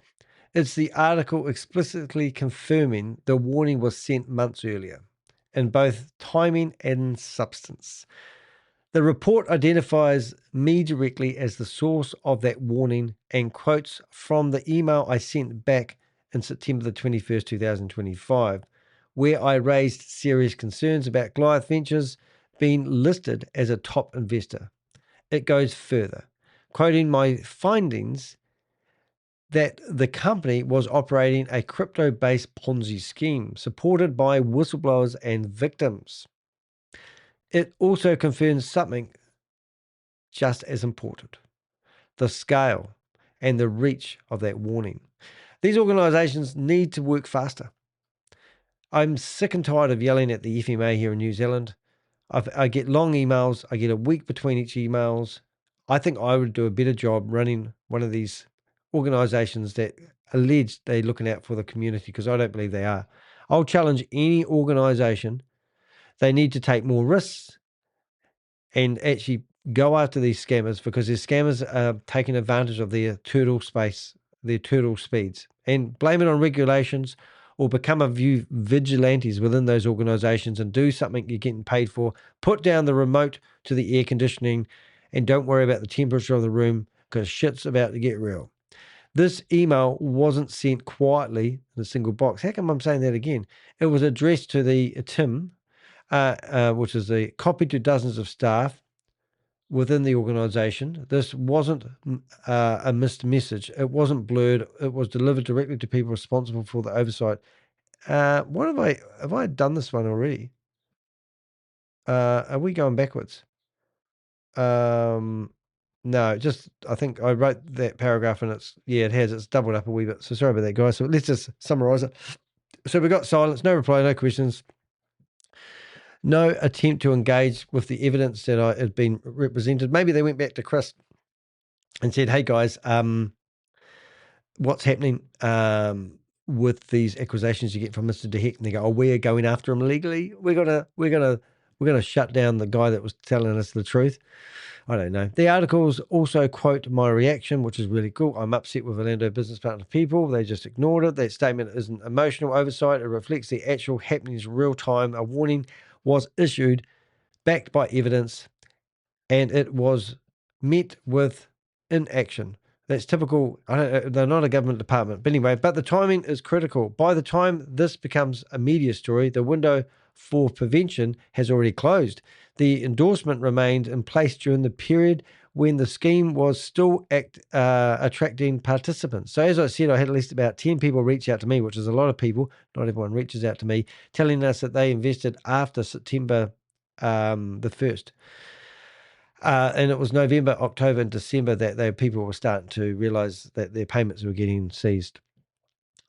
It's the article explicitly confirming the warning was sent months earlier, in both timing and substance. The report identifies me directly as the source of that warning and quotes from the email I sent back in September the 21st, 2025, where I raised serious concerns about Goliath Ventures being listed as a top investor. It goes further, quoting my findings that the company was operating a crypto-based Ponzi scheme supported by whistleblowers and victims. It also confirms something just as important: the scale and the reach of that warning. These organisations need to work faster. I'm sick and tired of yelling at the FMA here in New Zealand. I get long emails. I get a week between each emails. I think I would do a better job running one of these organisations that allege they're looking out for the community, because I don't believe they are. I'll challenge any organisation. They need to take more risks and actually go after these scammers, because these scammers are taking advantage of their turtle space, their turtle speeds, and blame it on regulations, or become a few vigilantes within those organizations and do something you're getting paid for. Put down the remote to the air conditioning and don't worry about the temperature of the room, because shit's about to get real. This email wasn't sent quietly in a single box. How come I'm saying that again? It was addressed to the Tim, which is the copy to dozens of staff within the organization. This wasn't a missed message. It wasn't blurred. It was delivered directly to people responsible for the oversight. Have I done this one already? Are we going backwards? No, just I think I wrote that paragraph and it's doubled up a wee bit. So sorry about that, guys. So let's just summarize it. So we got silence, no reply, no questions, no attempt to engage with the evidence that had been represented. Maybe they went back to Chris and said, "Hey guys, what's happening with these accusations you get from Mr. DeHeck?" And they go, "Oh, we're going after him legally. We're gonna shut down the guy that was telling us the truth." I don't know. The articles also quote my reaction, which is really cool. "I'm upset with Orlando business partner people. They just ignored it. That statement isn't emotional oversight. It reflects the actual happenings real time. A warning was issued, backed by evidence, and it was met with inaction." That's typical. They're not a government department. But anyway, the timing is critical. By the time this becomes a media story, the window for prevention has already closed. The endorsement remained in place during the period when the scheme was still attracting participants. So as I said, I had at least about 10 people reach out to me, which is a lot of people. Not everyone reaches out to me, telling us that they invested after September the 1st. And it was November, October, and December that people were starting to realise that their payments were getting seized.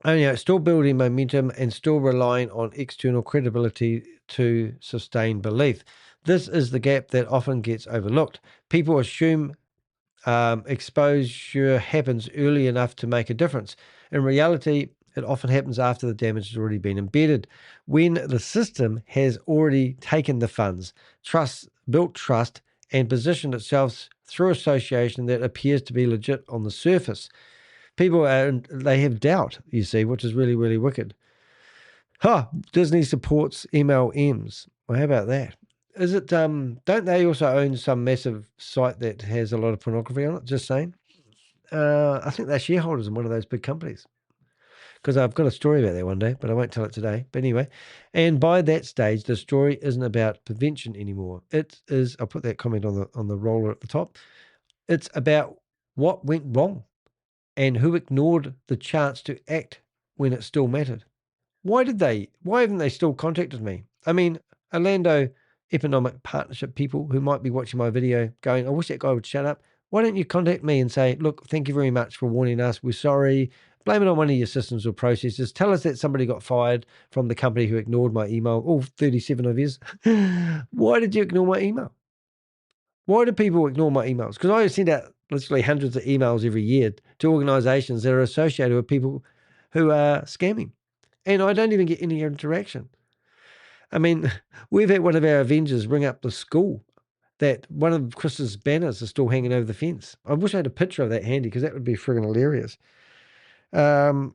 And still building momentum and still relying on external credibility to sustain belief. This is the gap that often gets overlooked. People assume exposure happens early enough to make a difference. In reality, it often happens after the damage has already been embedded. When the system has already taken the funds, built trust, and positioned itself through association that appears to be legit on the surface. They have doubt, you see, which is really, really wicked. Disney supports MLMs. Well, how about that? Is it, don't they also own some massive site that has a lot of pornography on it? Just saying. I think they're shareholders in one of those big companies. Because I've got a story about that one day, but I won't tell it today. But anyway, and by that stage, the story isn't about prevention anymore. It is, I'll put that comment on the roller at the top. It's about what went wrong and who ignored the chance to act when it still mattered. Why haven't they still contacted me? I mean, Orlando Economic Partnership people who might be watching my video going, "I wish that guy would shut up." Why don't you contact me and say, "Look, thank you very much for warning us. We're sorry. Blame it on one of your systems or processes. Tell us that somebody got fired from the company who ignored my email." All 37 of yous. Why did you ignore my email? Why do people ignore my emails? Because I send out literally hundreds of emails every year to organizations that are associated with people who are scamming. And I don't even get any interaction. I mean, we've had one of our Avengers ring up the school that one of Chris's banners is still hanging over the fence. I wish I had a picture of that handy because that would be friggin' hilarious. It's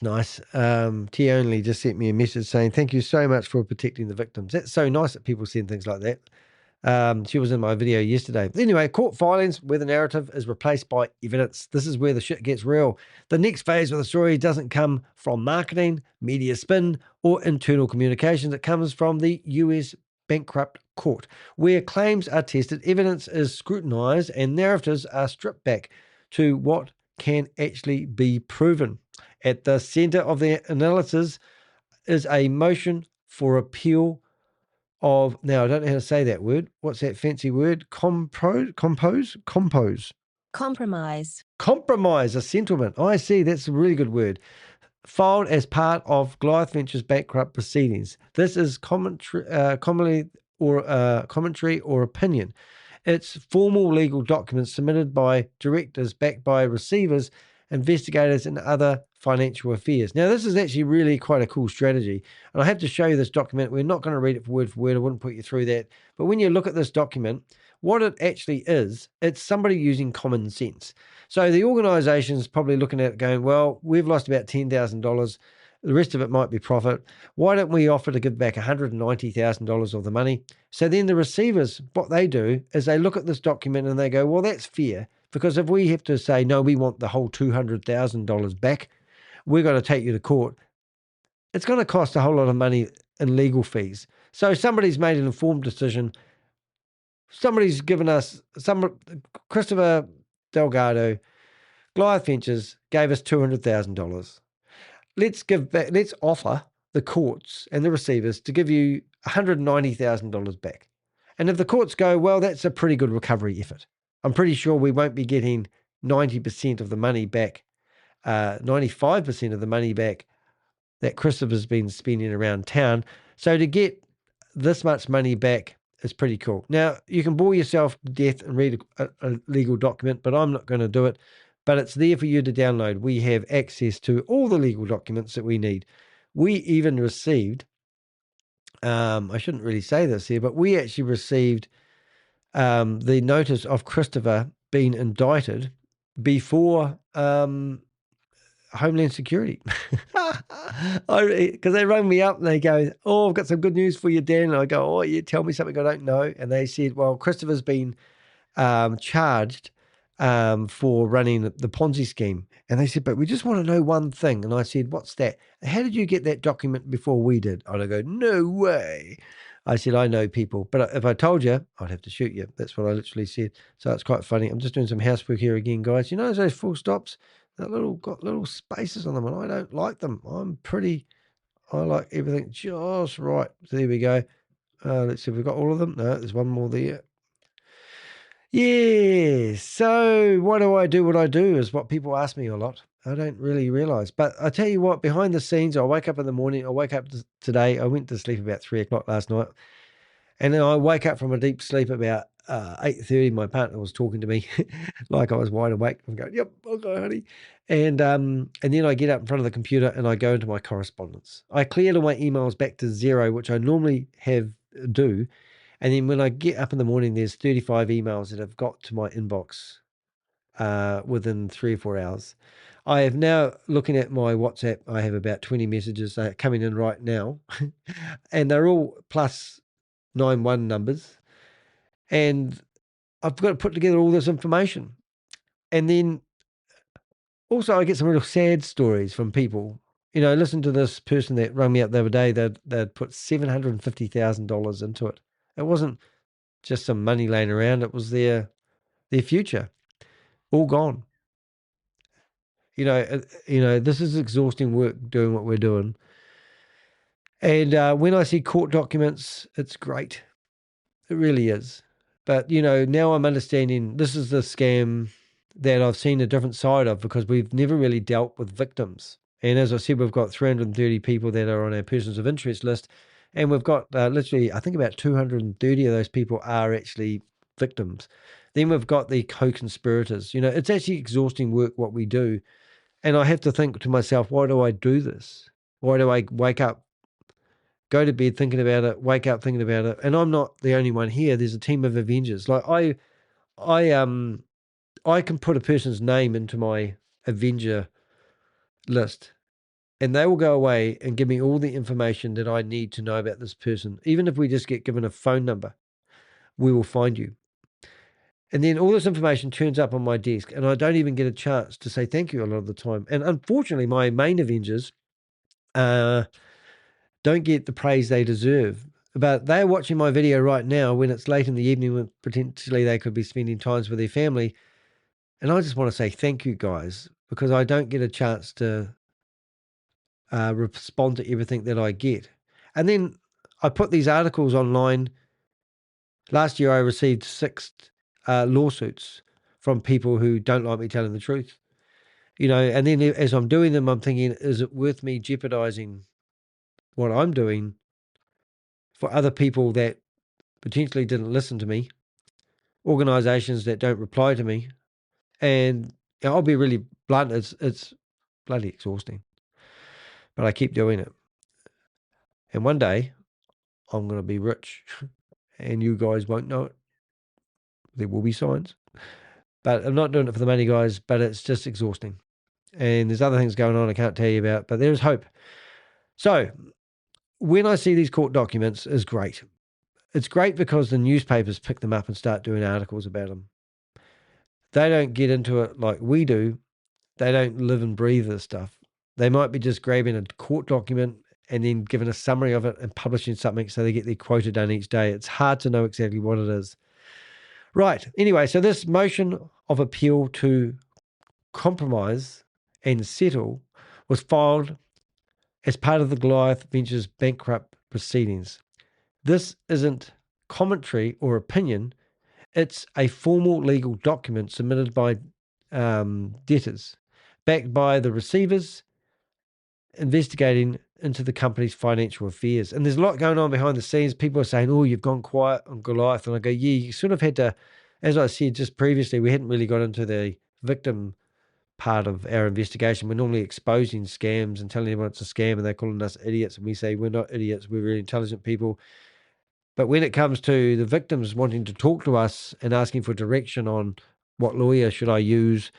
nice. T Only just sent me a message saying, "Thank you so much for protecting the victims." That's so nice that people send things like that. She was in my video yesterday. Anyway, court filings where the narrative is replaced by evidence. This is where the shit gets real. The next phase of the story doesn't come from marketing, media spin, or internal communications. It comes from the US bankrupt court, where claims are tested, evidence is scrutinized, and narratives are stripped back to what can actually be proven. At the center of the analysis is a motion for appeal now I don't know how to say that word. What's that fancy word? Compromise. Compromise, a settlement. I see. That's a really good word. Filed as part of Goliath Ventures bankrupt proceedings. This is commentary or opinion. It's formal legal documents submitted by directors, backed by receivers, investigators, and other financial affairs. Now, this is actually really quite a cool strategy. And I have to show you this document. We're not going to read it for word. I wouldn't put you through that. But when you look at this document, what it actually is, it's somebody using common sense. So the organization's probably looking at it going, well, we've lost about $10,000. The rest of it might be profit. Why don't we offer to give back $190,000 of the money? So then the receivers, what they do is they look at this document and they go, well, that's fair. Because if we have to say, no, we want the whole $200,000 back, we're going to take you to court. It's going to cost a whole lot of money in legal fees. So somebody's made an informed decision. Somebody's given us, Christopher Delgado, Goliath Ventures gave us $200,000. Let's offer the courts and the receivers to give you $190,000 back. And if the courts go, well, that's a pretty good recovery effort. I'm pretty sure we won't be getting 90% of the money back, 95% of the money back that Christopher's been spending around town. So to get this much money back is pretty cool. Now, you can bore yourself to death and read a legal document, but I'm not going to do it. But it's there for you to download. We have access to all the legal documents that we need. We even received, I shouldn't really say this here, but we actually received the notice of Christopher being indicted before Homeland Security. Because they rang me up and they go, oh, I've got some good news for you, Dan. And I go, oh, yeah, tell me something I don't know. And they said, well, Christopher's been charged for running the Ponzi scheme. And they said, but we just want to know one thing. And I said, what's that? How did you get that document before we did? And I go, no way. I said, I know people, but if I told you, I'd have to shoot you. That's what I literally said. So it's quite funny. I'm just doing some housework here again, guys. You know those full stops? That got little spaces on them, and I don't like them. I like everything just right. So there we go. Let's see if we've got all of them. No, there's one more there. Yeah. So why do I do what I do is what people ask me a lot. I don't really realize. But I tell you what, behind the scenes, I wake up in the morning. I wake up today. I went to sleep about 3 o'clock last night. And then I wake up from a deep sleep about 8:30. My partner was talking to me like I was wide awake. I'm going, yep, okay, honey. And then I get up in front of the computer and I go into my correspondence. I cleared all my emails back to zero, which I normally do. And then when I get up in the morning, there's 35 emails that have got to my inbox within 3 or 4 hours. I have now, looking at my WhatsApp, I have about 20 messages coming in right now. And they're all plus 91 numbers. And I've got to put together all this information. And then also I get some real sad stories from people. You know, listen to this person that rang me up the other day. They'd put $750,000 into it. It wasn't just some money laying around. It was their future, all gone. You know, this is exhausting work doing what we're doing. And when I see court documents, it's great. It really is. But, you know, now I'm understanding this is the scam that I've seen a different side of because we've never really dealt with victims. And as I said, we've got 330 people that are on our persons of interest list. And we've got literally, I think about 230 of those people are actually victims. Then we've got the co-conspirators. You know, it's actually exhausting work what we do. And I have to think to myself, why do I do this? Why do I wake up, go to bed thinking about it, wake up thinking about it? And I'm not the only one here. There's a team of Avengers. Like I can put a person's name into my Avenger list and they will go away and give me all the information that I need to know about this person. Even if we just get given a phone number, we will find you. And then all this information turns up on my desk and I don't even get a chance to say thank you a lot of the time. And unfortunately, my main Avengers don't get the praise they deserve. But they're watching my video right now when it's late in the evening when potentially they could be spending times with their family. And I just want to say thank you, guys, because I don't get a chance to respond to everything that I get. And then I put these articles online. Last year, I received 6 lawsuits from people who don't like me telling the truth. You know, and then as I'm doing them, I'm thinking, is it worth me jeopardizing what I'm doing for other people that potentially didn't listen to me, organizations that don't reply to me? And I'll be really blunt, it's bloody exhausting. But I keep doing it. And one day, I'm going to be rich. And you guys won't know it. There will be signs. But I'm not doing it for the money, guys, but it's just exhausting. And there's other things going on I can't tell you about, but there's hope. So when I see these court documents, it's great. It's great because the newspapers pick them up and start doing articles about them. They don't get into it like we do. They don't live and breathe this stuff. They might be just grabbing a court document and then giving a summary of it and publishing something so they get their quota done each day. It's hard to know exactly what it is. Right. Anyway, so this motion of appeal to compromise and settle was filed as part of the Goliath Ventures bankrupt proceedings. This isn't commentary or opinion. It's a formal legal document submitted by debtors, backed by the receivers, investigating into the company's financial affairs. And there's a lot going on behind the scenes. People are saying, oh, you've gone quiet on Goliath. And I go, yeah, you sort of had to, as I said just previously, we hadn't really got into the victim part of our investigation. We're normally exposing scams and telling everyone it's a scam, and they're calling us idiots. And we say, we're not idiots. We're really intelligent people. But when it comes to the victims wanting to talk to us and asking for direction on what lawyer should I use,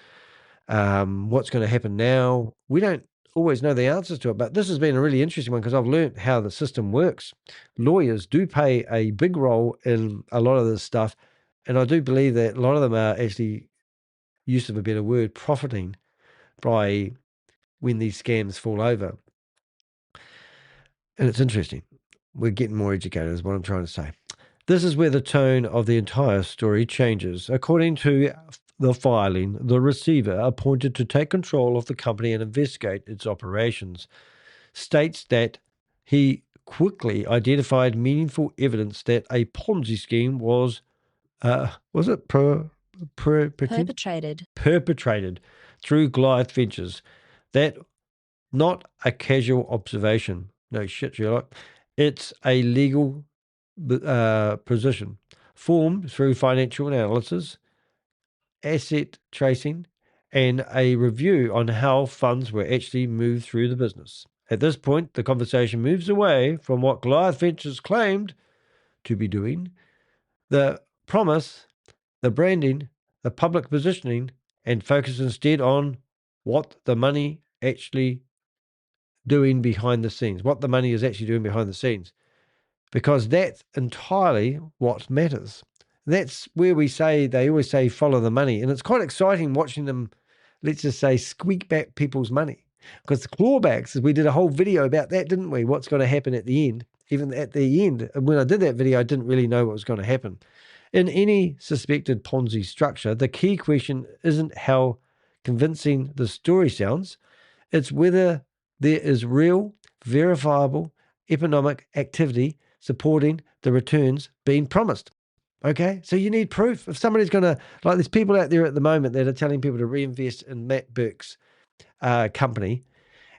what's going to happen now, we don't always know the answers to it. But this has been a really interesting one because I've learned how the system works. Lawyers do play a big role in a lot of this stuff. And I do believe that a lot of them are actually, use of a better word, profiting by when these scams fall over. And it's interesting. We're getting more educated is what I'm trying to say. This is where the tone of the entire story changes. According to the filing, the receiver appointed to take control of the company and investigate its operations states that he quickly identified meaningful evidence that a Ponzi scheme was perpetrated through Goliath Ventures. That not a casual observation. No shit, Sherlock. It's a legal position formed through financial analysis, asset tracing, and a review on how funds were actually moved through the business. At this point, the conversation moves away from what Goliath Ventures claimed to be doing, the promise, the branding, the public positioning, and focus instead on what the money actually doing behind the scenes, what the money is actually doing behind the scenes, because that's entirely what matters. That's where they always say, follow the money. And it's quite exciting watching them, let's just say, squeak back people's money. Because the clawbacks, we did a whole video about that, didn't we? What's going to happen at the end. Even at the end, when I did that video, I didn't really know what was going to happen. In any suspected Ponzi structure, the key question isn't how convincing the story sounds. It's whether there is real, verifiable economic activity supporting the returns being promised. Okay, so you need proof. If somebody's going to, like there's people out there at the moment that are telling people to reinvest in Matt Burke's company,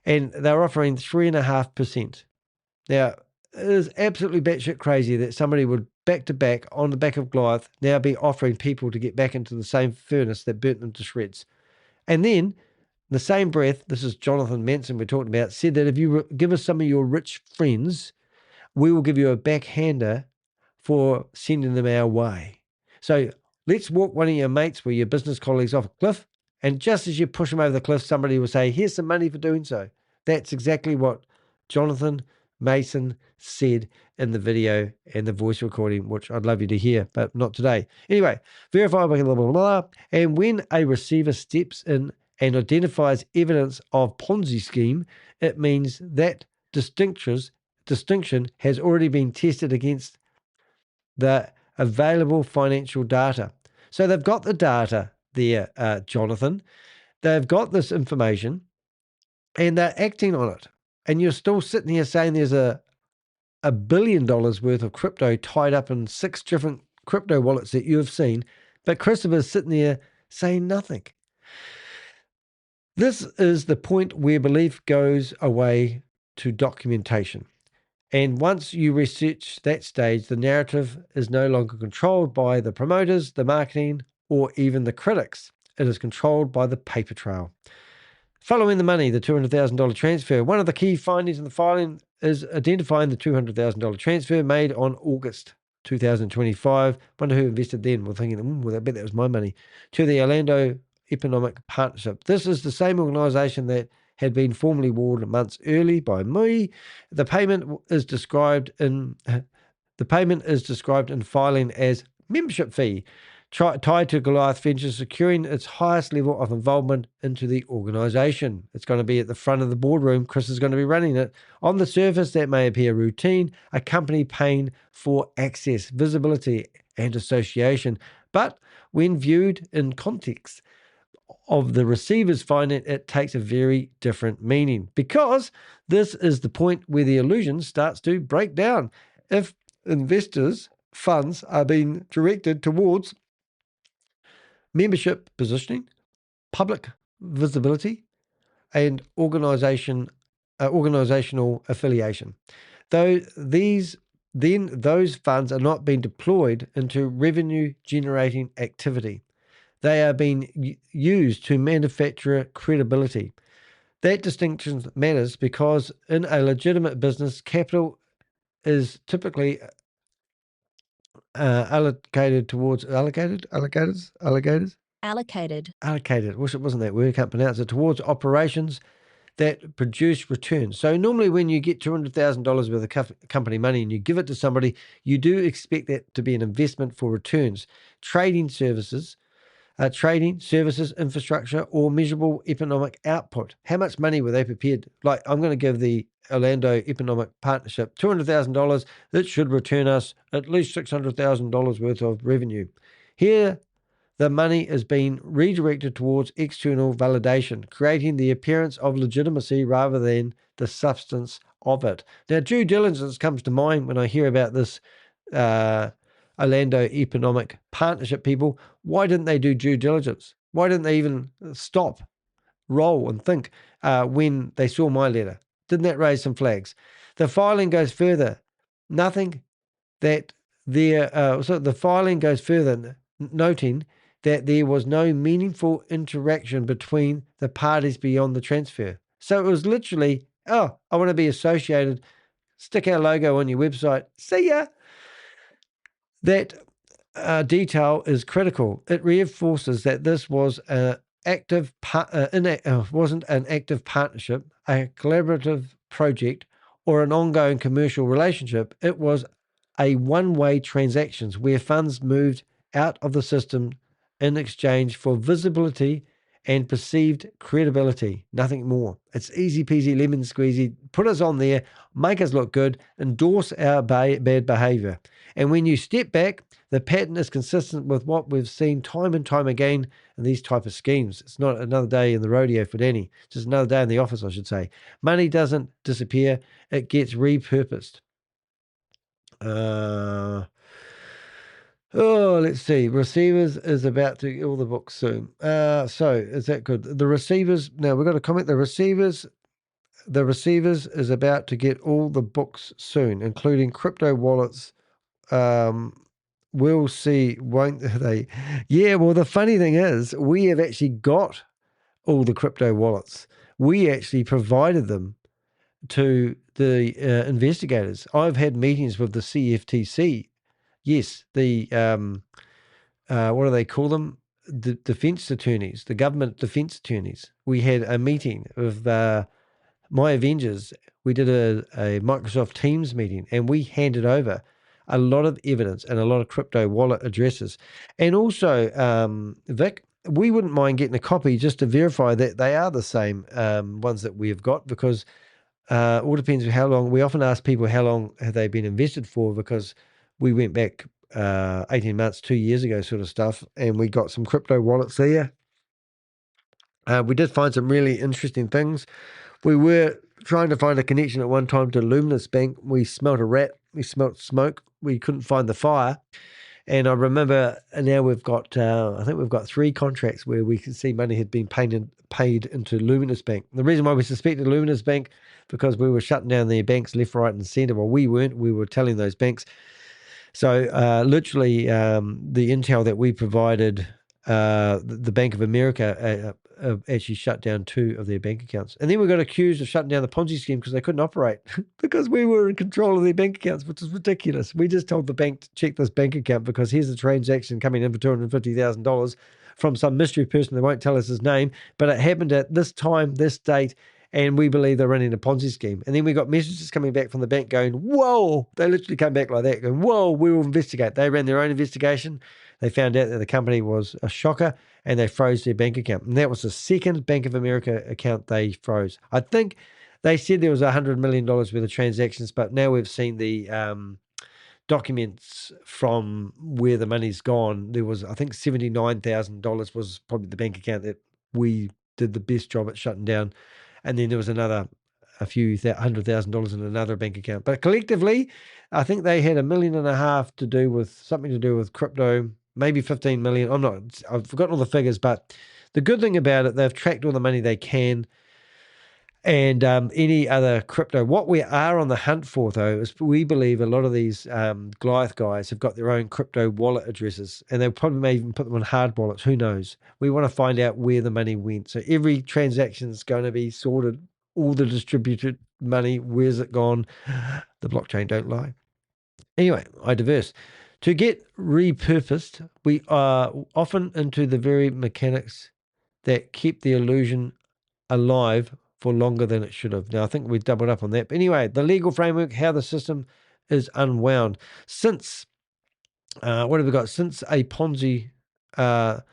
and they're offering 3.5%. Now, it is absolutely batshit crazy that somebody would back to back on the back of Goliath now be offering people to get back into the same furnace that burnt them to shreds. And then, in the same breath, this is Jonathan Manson we're talking about, said that if you give us some of your rich friends, we will give you a backhander for sending them our way. So let's walk one of your mates or your business colleagues off a cliff, and just as you push them over the cliff, somebody will say, here's some money for doing so. That's exactly what Jonathan Mason said in the video and the voice recording, which I'd love you to hear, but not today. Anyway, verify blah, blah, blah, blah. And when a receiver steps in and identifies evidence of Ponzi scheme, it means that distinction has already been tested against the available financial data. So they've got the data there, Jonathan. They've got this information and they're acting on it. And you're still sitting here saying there's a $1 billion worth of crypto tied up in 6 different crypto wallets that you've seen, but Christopher's sitting there saying nothing. This is the point where belief goes away to documentation. And once you research that stage, the narrative is no longer controlled by the promoters, the marketing, or even the critics. It is controlled by the paper trail. Following the money, the $200,000 transfer. One of the key findings in the filing is identifying the $200,000 transfer made on August 2025. Wonder who invested then. We're thinking, well, I bet that was my money. To the Orlando Economic Partnership. This is the same organisation that had been formally warned months early by me. The payment is described in filing as membership fee, tied to Goliath Ventures securing its highest level of involvement into the organisation. It's going to be at the front of the boardroom. Chris is going to be running it. On the surface, that may appear routine, a company paying for access, visibility, and association. But when viewed in context of the receiver's finding, it takes a very different meaning, because this is the point where the illusion starts to break down. If investors' funds are being directed towards membership positioning, public visibility, and organizational affiliation. Though those funds are not being deployed into revenue-generating activity. They are being used to manufacture credibility. That distinction matters because in a legitimate business, capital is typically allocated towards allocated. Wish it wasn't that word. Can't pronounce it. Towards operations that produce returns. So normally, when you get $200,000 worth of company money and you give it to somebody, you do expect that to be an investment for returns. Trading, services, infrastructure, or measurable economic output. How much money were they prepared? Like, I'm going to give the Orlando Economic Partnership $200,000. It should return us at least $600,000 worth of revenue. Here, the money is being redirected towards external validation, creating the appearance of legitimacy rather than the substance of it. Now, due diligence comes to mind when I hear about this Orlando Economic Partnership people. Why didn't they do due diligence? Why didn't they even stop, roll, and think when they saw my letter? Didn't that raise some flags? The filing goes further. Noting that the filing goes further, noting that there was no meaningful interaction between the parties beyond the transfer. So it was literally, oh, I want to be associated, stick our logo on your website, see ya. That detail is critical. It reinforces that this was wasn't an active partnership, a collaborative project, or an ongoing commercial relationship. It was a one-way transactions where funds moved out of the system in exchange for visibility and perceived credibility. Nothing more. It's easy peasy lemon squeezy. Put us on there, make us look good, endorse our bad behavior. And when you step back, the pattern is consistent with what we've seen time and time again in these type of schemes. It's not another day in the rodeo for Danny, just another day in the office, I should say. Money doesn't disappear, it gets repurposed. Let's see. Receivers is about to get all the books soon. So is that good? The receivers. Now we've got a comment. The receivers is about to get all the books soon, including crypto wallets. We'll see, won't they? Yeah. Well, the funny thing is, we have actually got all the crypto wallets. We actually provided them to the investigators. I've had meetings with the CFTC. Yes, the what do they call them? The defense attorneys, the government defense attorneys. We had a meeting with my Avengers. We did a Microsoft Teams meeting, and we handed over a lot of evidence and a lot of crypto wallet addresses. And also, Vic, we wouldn't mind getting a copy just to verify that they are the same ones that we have got, because all depends on how long. We often ask people how long have they been invested for, because we went back 18 months, 2 years ago sort of stuff, and we got some crypto wallets there. We did find some really interesting things. We were trying to find a connection at one time to Luminous Bank. We smelt a rat. We smelt smoke. We couldn't find the fire. And I remember now we've got, I think we've got 3 contracts where we can see money had been paid into Luminous Bank. The reason why we suspected Luminous Bank, because we were shutting down their banks left, right, and centre. Well, we weren't. We were telling those banks. So literally the intel that we provided, the Bank of America actually shut down 2 of their bank accounts. And then we got accused of shutting down the Ponzi scheme because they couldn't operate because we were in control of their bank accounts, which is ridiculous. We just told the bank to check this bank account because here's a transaction coming in for $250,000 from some mystery person. They won't tell us his name, but it happened at this time, this date, and we believe they're running a Ponzi scheme. And then we got messages coming back from the bank going, whoa, they literally came back like that, going, whoa, we will investigate. They ran their own investigation. They found out that the company was a shocker, and they froze their bank account. And that was the second Bank of America account they froze. I think they said there was $100 million worth of transactions, but now we've seen the documents from where the money's gone. There was, I think, $79,000 was probably the bank account that we did the best job at shutting down. And then there was another a few $100,000 in another bank account. But collectively, I think they had $1.5 million to do with something to do with crypto, maybe 15 million. I've forgotten all the figures, but the good thing about it, they've tracked all the money they can. And any other crypto. What we are on the hunt for, though, is we believe a lot of these Goliath guys have got their own crypto wallet addresses, and they probably may even put them on hard wallets. Who knows? We want to find out where the money went. So every transaction is going to be sorted, all the distributed money, where's it gone? The blockchain don't lie. Anyway, I diverse. To get repurposed, we are often into the very mechanics that keep the illusion alive for longer than it should have. Now, I think we doubled up on that. But anyway, the legal framework, how the system is unwound. Since, what have we got? Since a Ponzi, once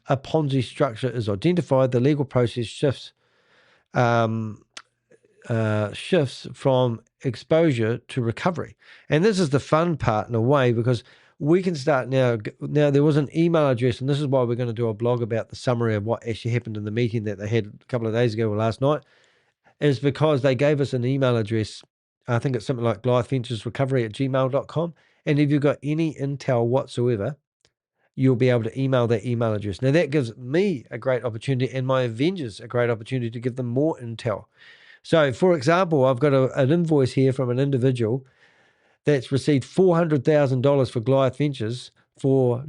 a Ponzi structure is identified, the legal process shifts from exposure to recovery. And this is the fun part in a way, because we can start now. Now, there was an email address, and this is why we're going to do a blog about the summary of what actually happened in the meeting that they had a couple of days ago or last night, is because they gave us an email address. I think it's something like goliathventuresrecovery@gmail.com. And if you've got any intel whatsoever, you'll be able to email that email address. Now, that gives me a great opportunity and my Avengers a great opportunity to give them more intel. So, for example, I've got an invoice here from an individual that's received $400,000 for Goliath Ventures for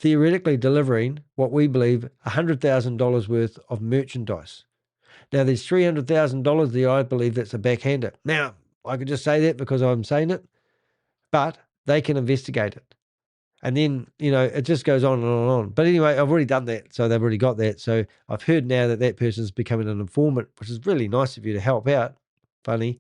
theoretically delivering what we believe $100,000 worth of merchandise. Now, there's $300,000 there. I believe that's a backhander. Now, I could just say that because I'm saying it, but they can investigate it. And then, it just goes on and on and on. But anyway, I've already done that, so they've already got that. So I've heard now that person's becoming an informant, which is really nice of you to help out. Funny.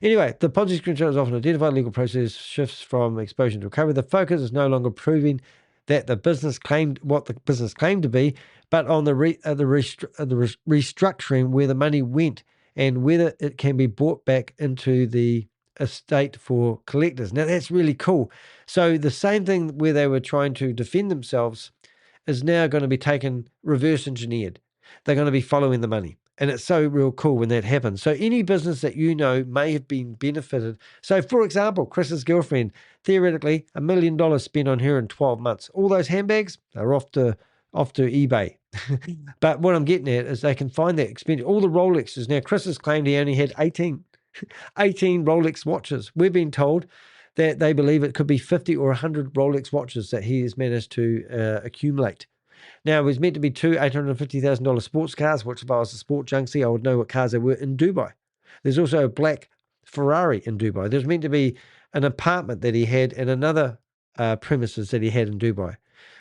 Anyway, the Ponzi screenshot is often identified. Legal process shifts from exposure to recovery. The focus is no longer proving that the business claimed what the business claimed to be, but on the restructuring where the money went and whether it can be brought back into the estate for collectors. Now, that's really cool. So the same thing where they were trying to defend themselves is now going to be taken reverse engineered. They're going to be following the money. And it's so real cool when that happens. So any business that may have been benefited. So, for example, Chris's girlfriend, theoretically, $1 million spent on her in 12 months. All those handbags are off to eBay. But what I'm getting at is they can find that expenditure. All the Rolexes. Now, Chris has claimed he only had 18 Rolex watches. We've been told that they believe it could be 50 or 100 Rolex watches that he has managed to accumulate. Now, it was meant to be two $850,000 sports cars, which if I was a sport junkie, I would know what cars they were in Dubai. There's also a black Ferrari in Dubai. There's meant to be an apartment that he had and another premises that he had in Dubai.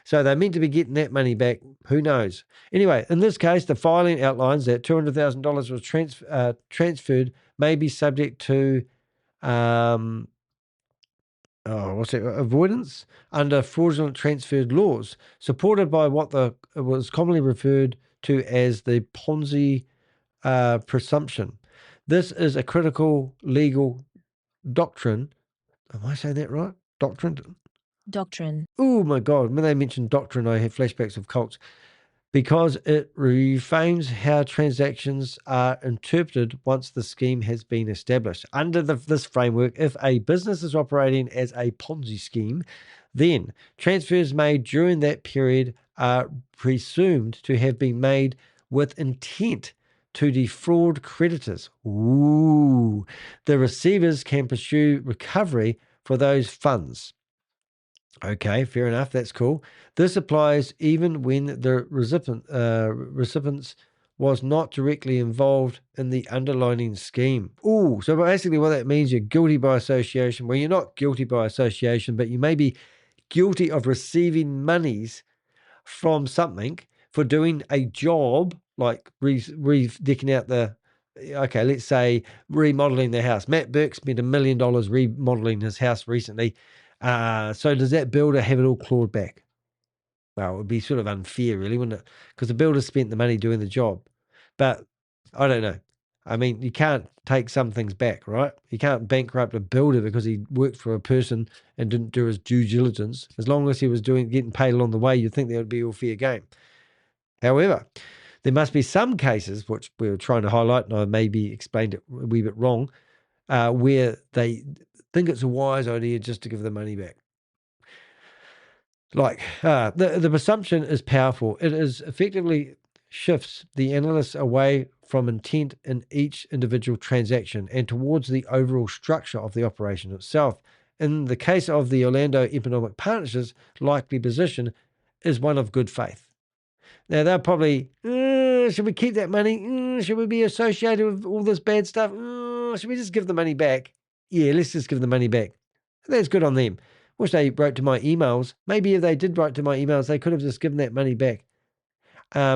So they're meant to be getting that money back. Who knows? Anyway, in this case, the filing outlines that $200,000 was transferred, may be subject to avoidance under fraudulent transferred laws, supported by what was commonly referred to as the Ponzi presumption. This is a critical legal doctrine. Am I saying that right? Doctrine. Oh my God! When they mention doctrine, I have flashbacks of cults. Because it reframes how transactions are interpreted once the scheme has been established. Under this framework, if a business is operating as a Ponzi scheme, then transfers made during that period are presumed to have been made with intent to defraud creditors. Ooh. The receivers can pursue recovery for those funds. Okay, fair enough. That's cool. This applies even when the recipient was not directly involved in the underlying scheme. Ooh, so basically what that means, you're guilty by association. Well, you're not guilty by association, but you may be guilty of receiving monies from something for doing a job like decking out let's say remodeling the house. Matt Burke spent $1 million remodeling his house recently. So does that builder have it all clawed back? Well, it would be sort of unfair, really, wouldn't it? Because the builder spent the money doing the job. But I don't know. I mean, you can't take some things back, right? You can't bankrupt a builder because he worked for a person and didn't do his due diligence. As long as he was getting paid along the way, you'd think that would be all fair game. However, There must be some cases, which we were trying to highlight, and I maybe explained it a wee bit wrong, where they think it's a wise idea just to give the money back. Like, the presumption is powerful. It is effectively shifts the analyst away from intent in each individual transaction and towards the overall structure of the operation itself. In the case of the Orlando Economic Partnerships, likely position is one of good faith. Now, they're probably, should we keep that money? Should we be associated with all this bad stuff? Should we just give the money back? Yeah, let's just give the money back. That's good on them. Wish they wrote to my emails. Maybe if they did write to my emails, they could have just given that money back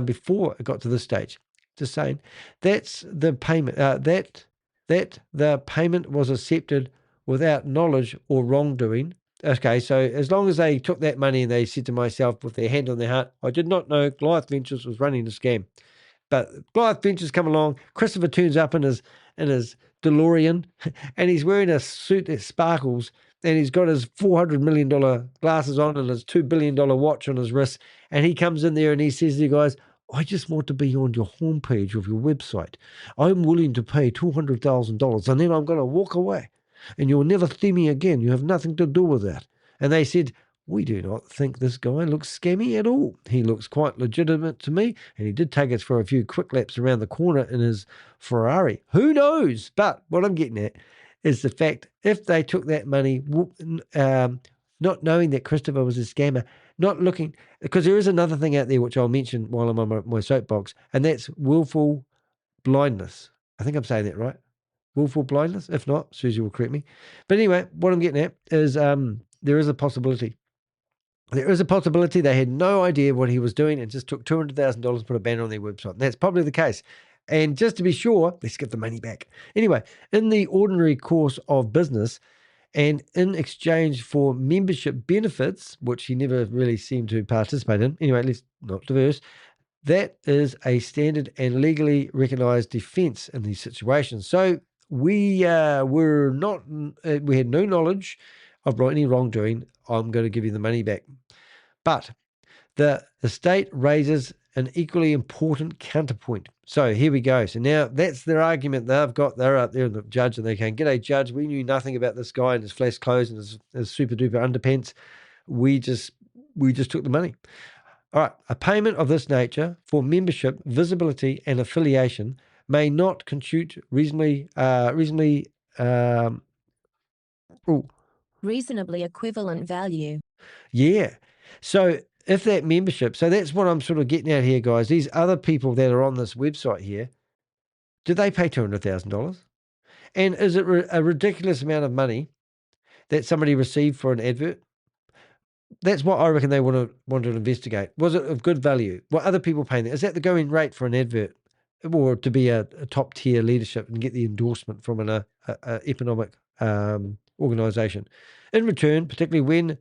before it got to this stage. Just saying. That's the payment. That the payment was accepted without knowledge or wrongdoing. Okay, so as long as they took that money and they said to myself with their hand on their heart, I did not know Goliath Ventures was running the scam. But Goliath Ventures come along, Christopher turns up in his DeLorean, and he's wearing a suit that sparkles, and he's got his $400 million glasses on and his $2 billion watch on his wrist, and he comes in there and he says to you guys, I just want to be on your homepage of your website. I'm willing to pay $200,000, and then I'm going to walk away, and you'll never see me again. You have nothing to do with that. And they said, we do not think this guy looks scammy at all. He looks quite legitimate to me, and he did take us for a few quick laps around the corner in his Ferrari. Who knows? But what I'm getting at is the fact if they took that money, not knowing that Christopher was a scammer, not looking, because there is another thing out there which I'll mention while I'm on my soapbox, and that's willful blindness. I think I'm saying that right. Willful blindness? If not, Susie will correct me. But anyway, what I'm getting at is there is a possibility. There is a possibility they had no idea what he was doing and just took $200,000 and put a banner on their website. And that's probably the case. And just to be sure, let's get the money back. Anyway, in the ordinary course of business and in exchange for membership benefits, which he never really seemed to participate in, anyway, let's not diverse, that is a standard and legally recognized defense in these situations. So we were not, we had no knowledge of any wrongdoing. I'm going to give you the money back. But the state raises an equally important counterpoint. So here we go. So now that's their argument they've got. They're out there in the judge and they can get a judge. We knew nothing about this guy and his flash clothes and his super duper underpants. We just took the money. All right. A payment of this nature for membership, visibility, and affiliation may not constitute reasonably equivalent value. Yeah. So if that membership, so that's what I'm sort of getting at here, guys. These other people that are on this website here, did they pay $200,000? And is it a ridiculous amount of money that somebody received for an advert? That's what I reckon they want to investigate. Was it of good value? Were other people paying that? Is that the going rate for an advert? Or to be a top tier leadership and get the endorsement from an economic organization? In return, particularly when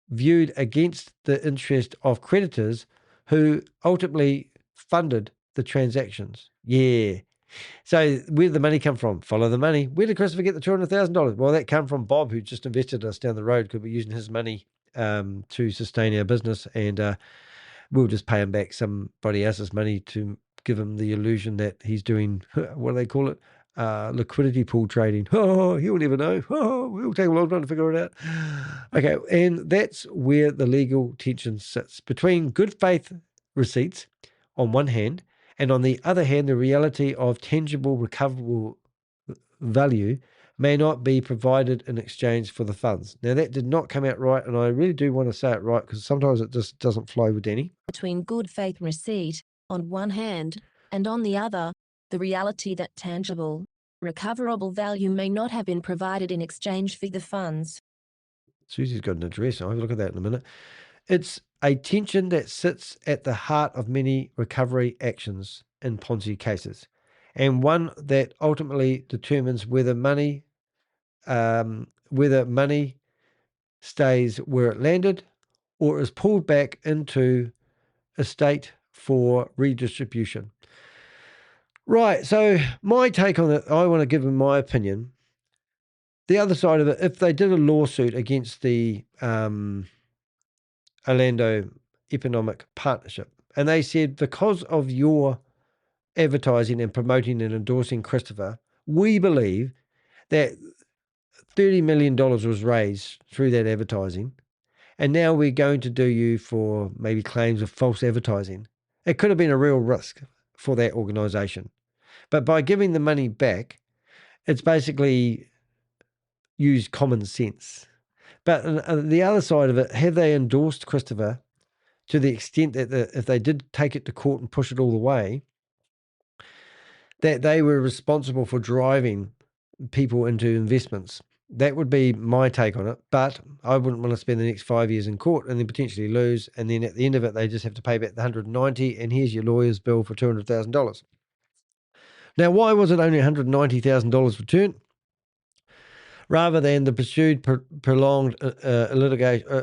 viewed against the interest of creditors who ultimately funded the transactions. Yeah. So where did the money come from? Follow the money. Where did Christopher get the $200,000? Well, that came from Bob, who just invested us down the road. Could be using his money to sustain our business, and we'll just pay him back somebody else's money to give him the illusion that he's doing, what do they call it? Liquidity pool trading. Oh, he'll never know. Oh, we'll take a long time to figure it out. Okay, and that's where the legal tension sits between good faith receipts on one hand, and on the other hand, the reality of tangible recoverable value may not be provided in exchange for the funds. Now, that did not come out right, and I really do want to say it right because sometimes it just doesn't flow with Danny. Between good faith receipt on one hand, and on the other, the reality that tangible, recoverable value may not have been provided in exchange for the funds. Susie's got an address. I'll have a look at that in a minute. It's a tension that sits at the heart of many recovery actions in Ponzi cases, and one that ultimately determines whether money stays where it landed or is pulled back into a state for redistribution. Right, so my take on it, I want to give them my opinion. The other side of it, if they did a lawsuit against the Orlando Economic Partnership, And they said, because of your advertising and promoting and endorsing Christopher, we believe that $30 million was raised through that advertising. And now we're going to do you for maybe claims of false advertising. It could have been a real risk for that organisation. But by giving the money back, it's basically used common sense. But on the other side of it, have they endorsed Christopher to the extent that if they did take it to court and push it all the way, that they were responsible for driving people into investments? That would be my take on it. But I wouldn't want to spend the next 5 years in court and then potentially lose. And then at the end of it, they just have to pay back the 190, and here's your lawyer's bill for $200,000. Now, why was it only $190,000 returned? Rather than the pursued prolonged litigation,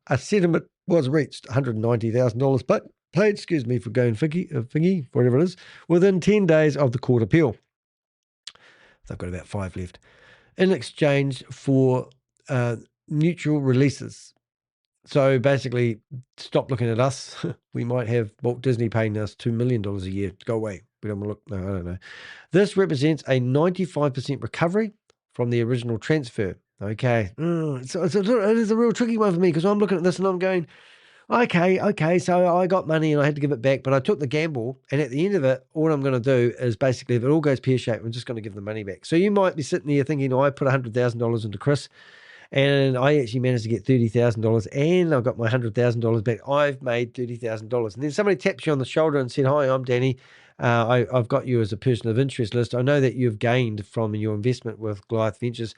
a settlement was reached, $190,000 paid, excuse me for going figgy, whatever it is, within 10 days of the court appeal. They've got about 5 left. In exchange for mutual releases. So basically, stop looking at us. We might have Walt Disney paying us $2 million a year. Go away. We don't want to look. No, I don't know. This represents a 95% recovery from the original transfer. Okay. So it is a real tricky one for me, because I'm looking at this and I'm going, okay, so I got money and I had to give it back, but I took the gamble, and at the end of it, all I'm going to do is basically, if it all goes pear-shaped, I'm just going to give the money back. So you might be sitting there thinking, I put $100,000 into Chris, and I actually managed to get $30,000, and I've got my $100,000 back. I've made $30,000. And then somebody taps you on the shoulder and said, hi, I'm Danny. I've got you as a person of interest list. I know that you've gained from your investment with Goliath Ventures.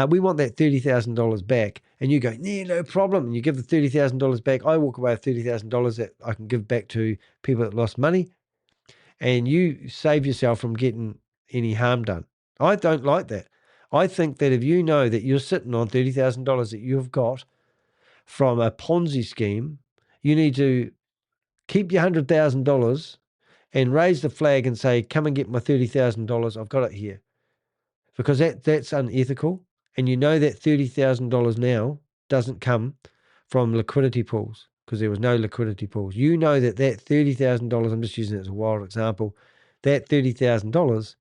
We want that $30,000 back. And you go, yeah, no problem. And you give the $30,000 back. I walk away with $30,000 that I can give back to people that lost money. And you save yourself from getting any harm done. I don't like that. I think that if you know that you're sitting on $30,000 that you've got from a Ponzi scheme, you need to keep your $100,000 and raise the flag and say, come and get my $30,000. I've got it here. Because that's unethical. And you know that $30,000 now doesn't come from liquidity pools, because there was no liquidity pools. You know that $30,000, I'm just using it as a wild example, that $30,000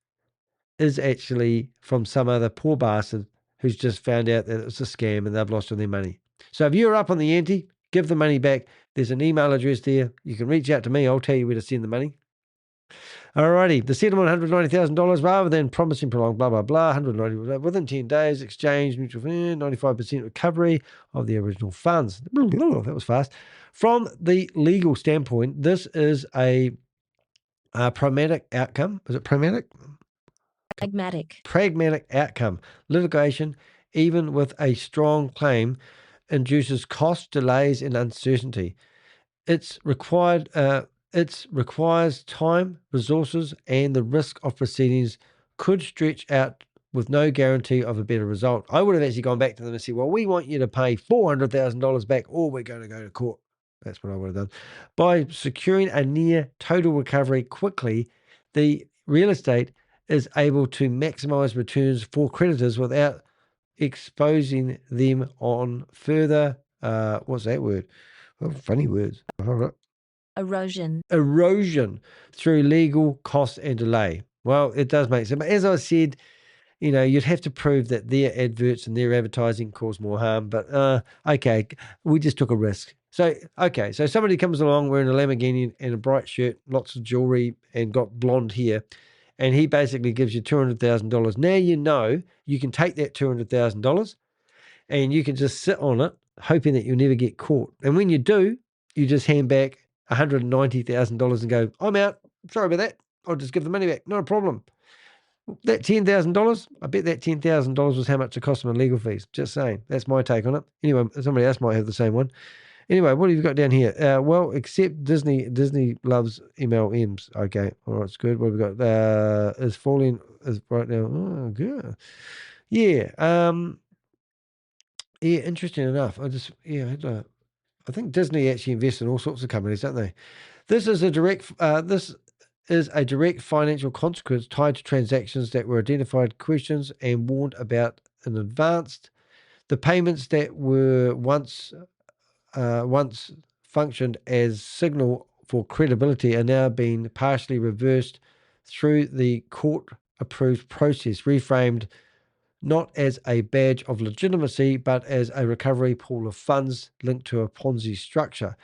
is actually from some other poor bastard who's just found out that it's a scam and they've lost all their money. So if you're up on the ante, give the money back. There's an email address there. You can reach out to me. I'll tell you where to send the money. Alrighty, the settlement $190,000 rather than promising prolonged blah, blah, blah, 190 within 10 days, exchange, mutual fund, 95% recovery of the original funds. That was fast. From the legal standpoint, this is a pragmatic outcome. Is it pragmatic? Pragmatic outcome. Litigation, even with a strong claim, induces cost, delays, and uncertainty. It requires time, resources, and the risk of proceedings could stretch out with no guarantee of a better result. I would have actually gone back to them and said, well, we want you to pay $400,000 back, or we're going to go to court. That's what I would have done. By securing a near total recovery quickly, the real estate is able to maximize returns for creditors without exposing them on further, what's that word? Oh, funny words. Erosion through legal costs and delay. Well, it does make sense. But as I said, you'd have to prove that their adverts and their advertising cause more harm. But okay, we just took a risk. So somebody comes along wearing a Lamborghini and a bright shirt, lots of jewelry, and got blonde hair, and he basically gives you $200,000. Now you know you can take that $200,000 and you can just sit on it, hoping that you'll never get caught. And when you do, you just hand back $190,000 and go, I'm out. Sorry about that. I'll just give the money back. Not a problem. That $10,000, I bet that $10,000 was how much it cost them in legal fees. Just saying. That's my take on it. Anyway, somebody else might have the same one. Anyway, what have you got down here? Well, except Disney loves MLMs. Okay, all right, it's good. What have we got? Is falling is right now. Oh, good. Yeah. Yeah, interesting enough. I think Disney actually invests in all sorts of companies, don't they? This is a direct financial consequence tied to transactions that were identified, questions, and warned about in advance. The payments that were once functioned as signal for credibility are now being partially reversed through the court-approved process, reframed not as a badge of legitimacy, but as a recovery pool of funds linked to a Ponzi structure.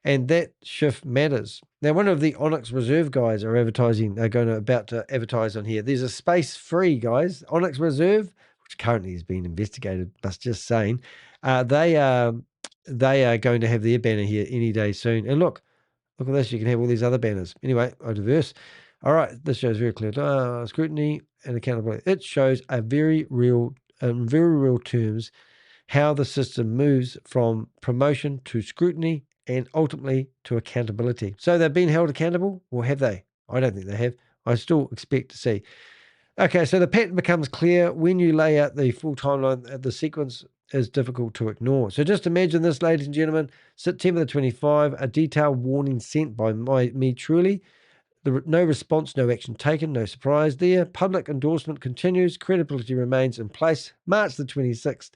And that shift matters. Now, one of the Onyx Reserve guys are about to advertise on here. There's a space free, guys. Onyx Reserve, which currently is being investigated, but just saying, they are going to have their banner here any day soon. And look at this. You can have all these other banners. Anyway, I diverse. All right, this shows very clear scrutiny and accountability. It shows in very real terms how the system moves from promotion to scrutiny and ultimately to accountability. So they've been held accountable, or have they? I don't think they have. I still expect to see. Okay, so the pattern becomes clear when you lay out the full timeline. The sequence is difficult to ignore. So just imagine this, ladies and gentlemen, September the 25, a detailed warning sent by me truly. No response, no action taken, no surprise there. Public endorsement continues. Credibility remains in place. March 2026.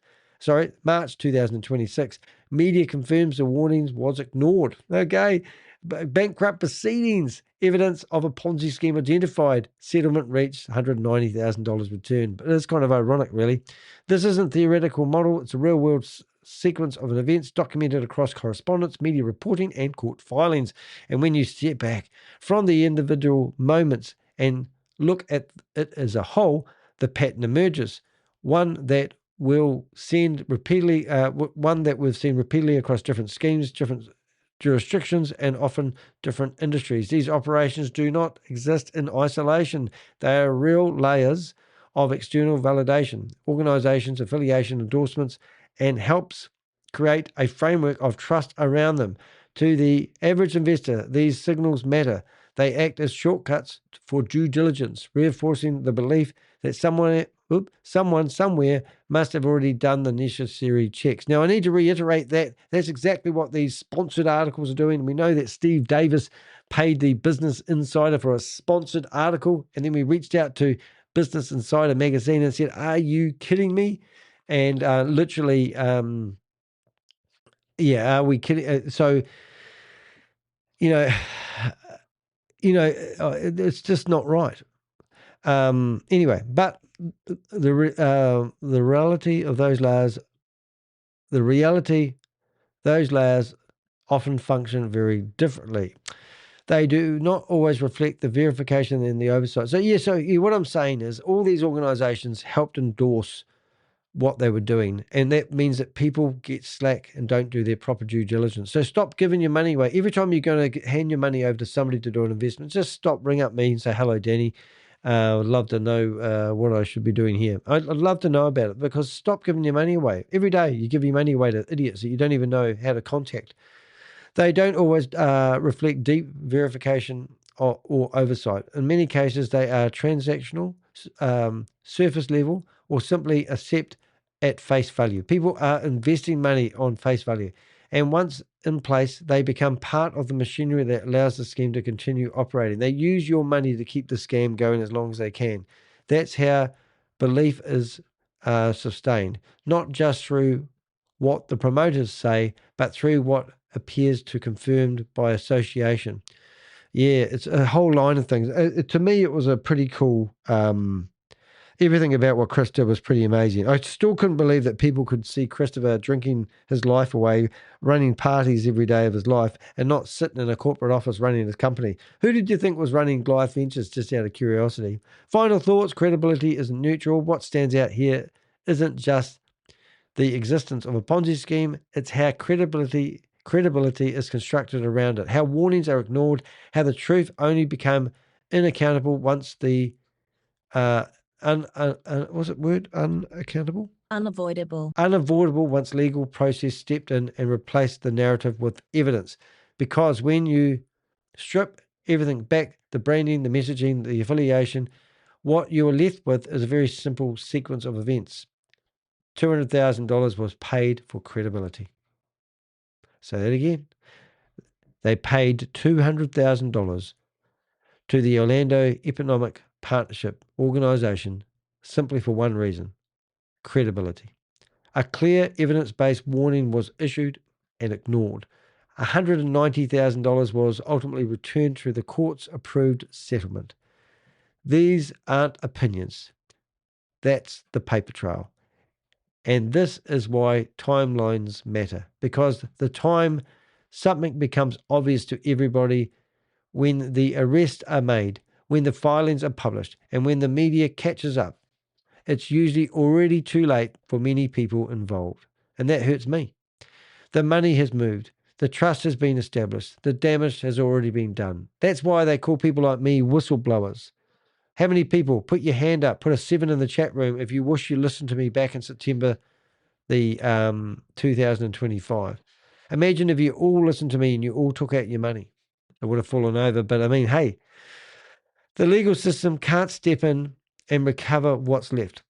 Media confirms the warnings was ignored. Okay. Bankrupt proceedings. Evidence of a Ponzi scheme identified. Settlement reached $190,000 return. But it's kind of ironic, really. This isn't a theoretical model. It's a real-world sequence of events documented across correspondence, media reporting, and court filings. And when you step back from the individual moments and look at it as a whole, the pattern emerges. One that we've seen repeatedly across different schemes, different jurisdictions, and often different industries. These operations do not exist in isolation. They are real layers of external validation, organizations, affiliation, endorsements, and helps create a framework of trust around them. To the average investor, these signals matter. They act as shortcuts for due diligence, reinforcing the belief that someone somewhere must have already done the necessary checks. Now, I need to reiterate that that's exactly what these sponsored articles are doing. We know that Steve Davis paid the Business Insider for a sponsored article, and then we reached out to Business Insider magazine and said, "Are you kidding me?" And literally, are we kidding? So, it's just not right. Anyway, but the reality of those layers, those layers often function very differently. They do not always reflect the verification and the oversight. So what I'm saying is all these organizations helped endorse what they were doing, and that means that people get slack and don't do their proper due diligence. So stop giving your money away. Every time you're going to hand your money over to somebody to do an investment, just stop, ring up me and say, "Hello, Danny. I'd love to know what I should be doing here." I'd love to know about it, because stop giving your money away. Every day you give your money away to idiots that you don't even know how to contact. They don't always reflect deep verification or oversight. In many cases, they are transactional, surface level, or simply accept at face value. People are investing money on face value. And once in place, they become part of the machinery that allows the scheme to continue operating. They use your money to keep the scam going as long as they can. That's how belief is sustained, not just through what the promoters say, but through what appears to confirmed by association. Yeah, it's a whole line of things. To me, it was a pretty cool. Everything about what Chris did was pretty amazing. I still couldn't believe that people could see Christopher drinking his life away, running parties every day of his life, and not sitting in a corporate office running his company. Who did you think was running Goliath Ventures, just out of curiosity? Final thoughts: credibility isn't neutral. What stands out here isn't just the existence of a Ponzi scheme, it's how credibility is constructed around it, how warnings are ignored, how the truth only become unaccountable once the unaccountable? Unavoidable once legal process stepped in and replaced the narrative with evidence. Because when you strip everything back, the branding, the messaging, the affiliation, what you are left with is a very simple sequence of events. $200,000 was paid for credibility. Say that again. They paid $200,000 to the Orlando Economic Partnership Organization simply for one reason: credibility. A clear evidence-based warning was issued and ignored. $190,000 was ultimately returned through the court's-approved settlement. These aren't opinions. That's the paper trail. And this is why timelines matter, because the time something becomes obvious to everybody, when the arrests are made, when the filings are published, and when the media catches up, it's usually already too late for many people involved. And that hurts me. The money has moved. The trust has been established. The damage has already been done. That's why they call people like me whistleblowers. How many people? Put your hand up. Put a 7 in the chat room if you wish you listened to me back in September 2025. Imagine if you all listened to me and you all took out your money. It would have fallen over. But I mean, hey, the legal system can't step in and recover what's left.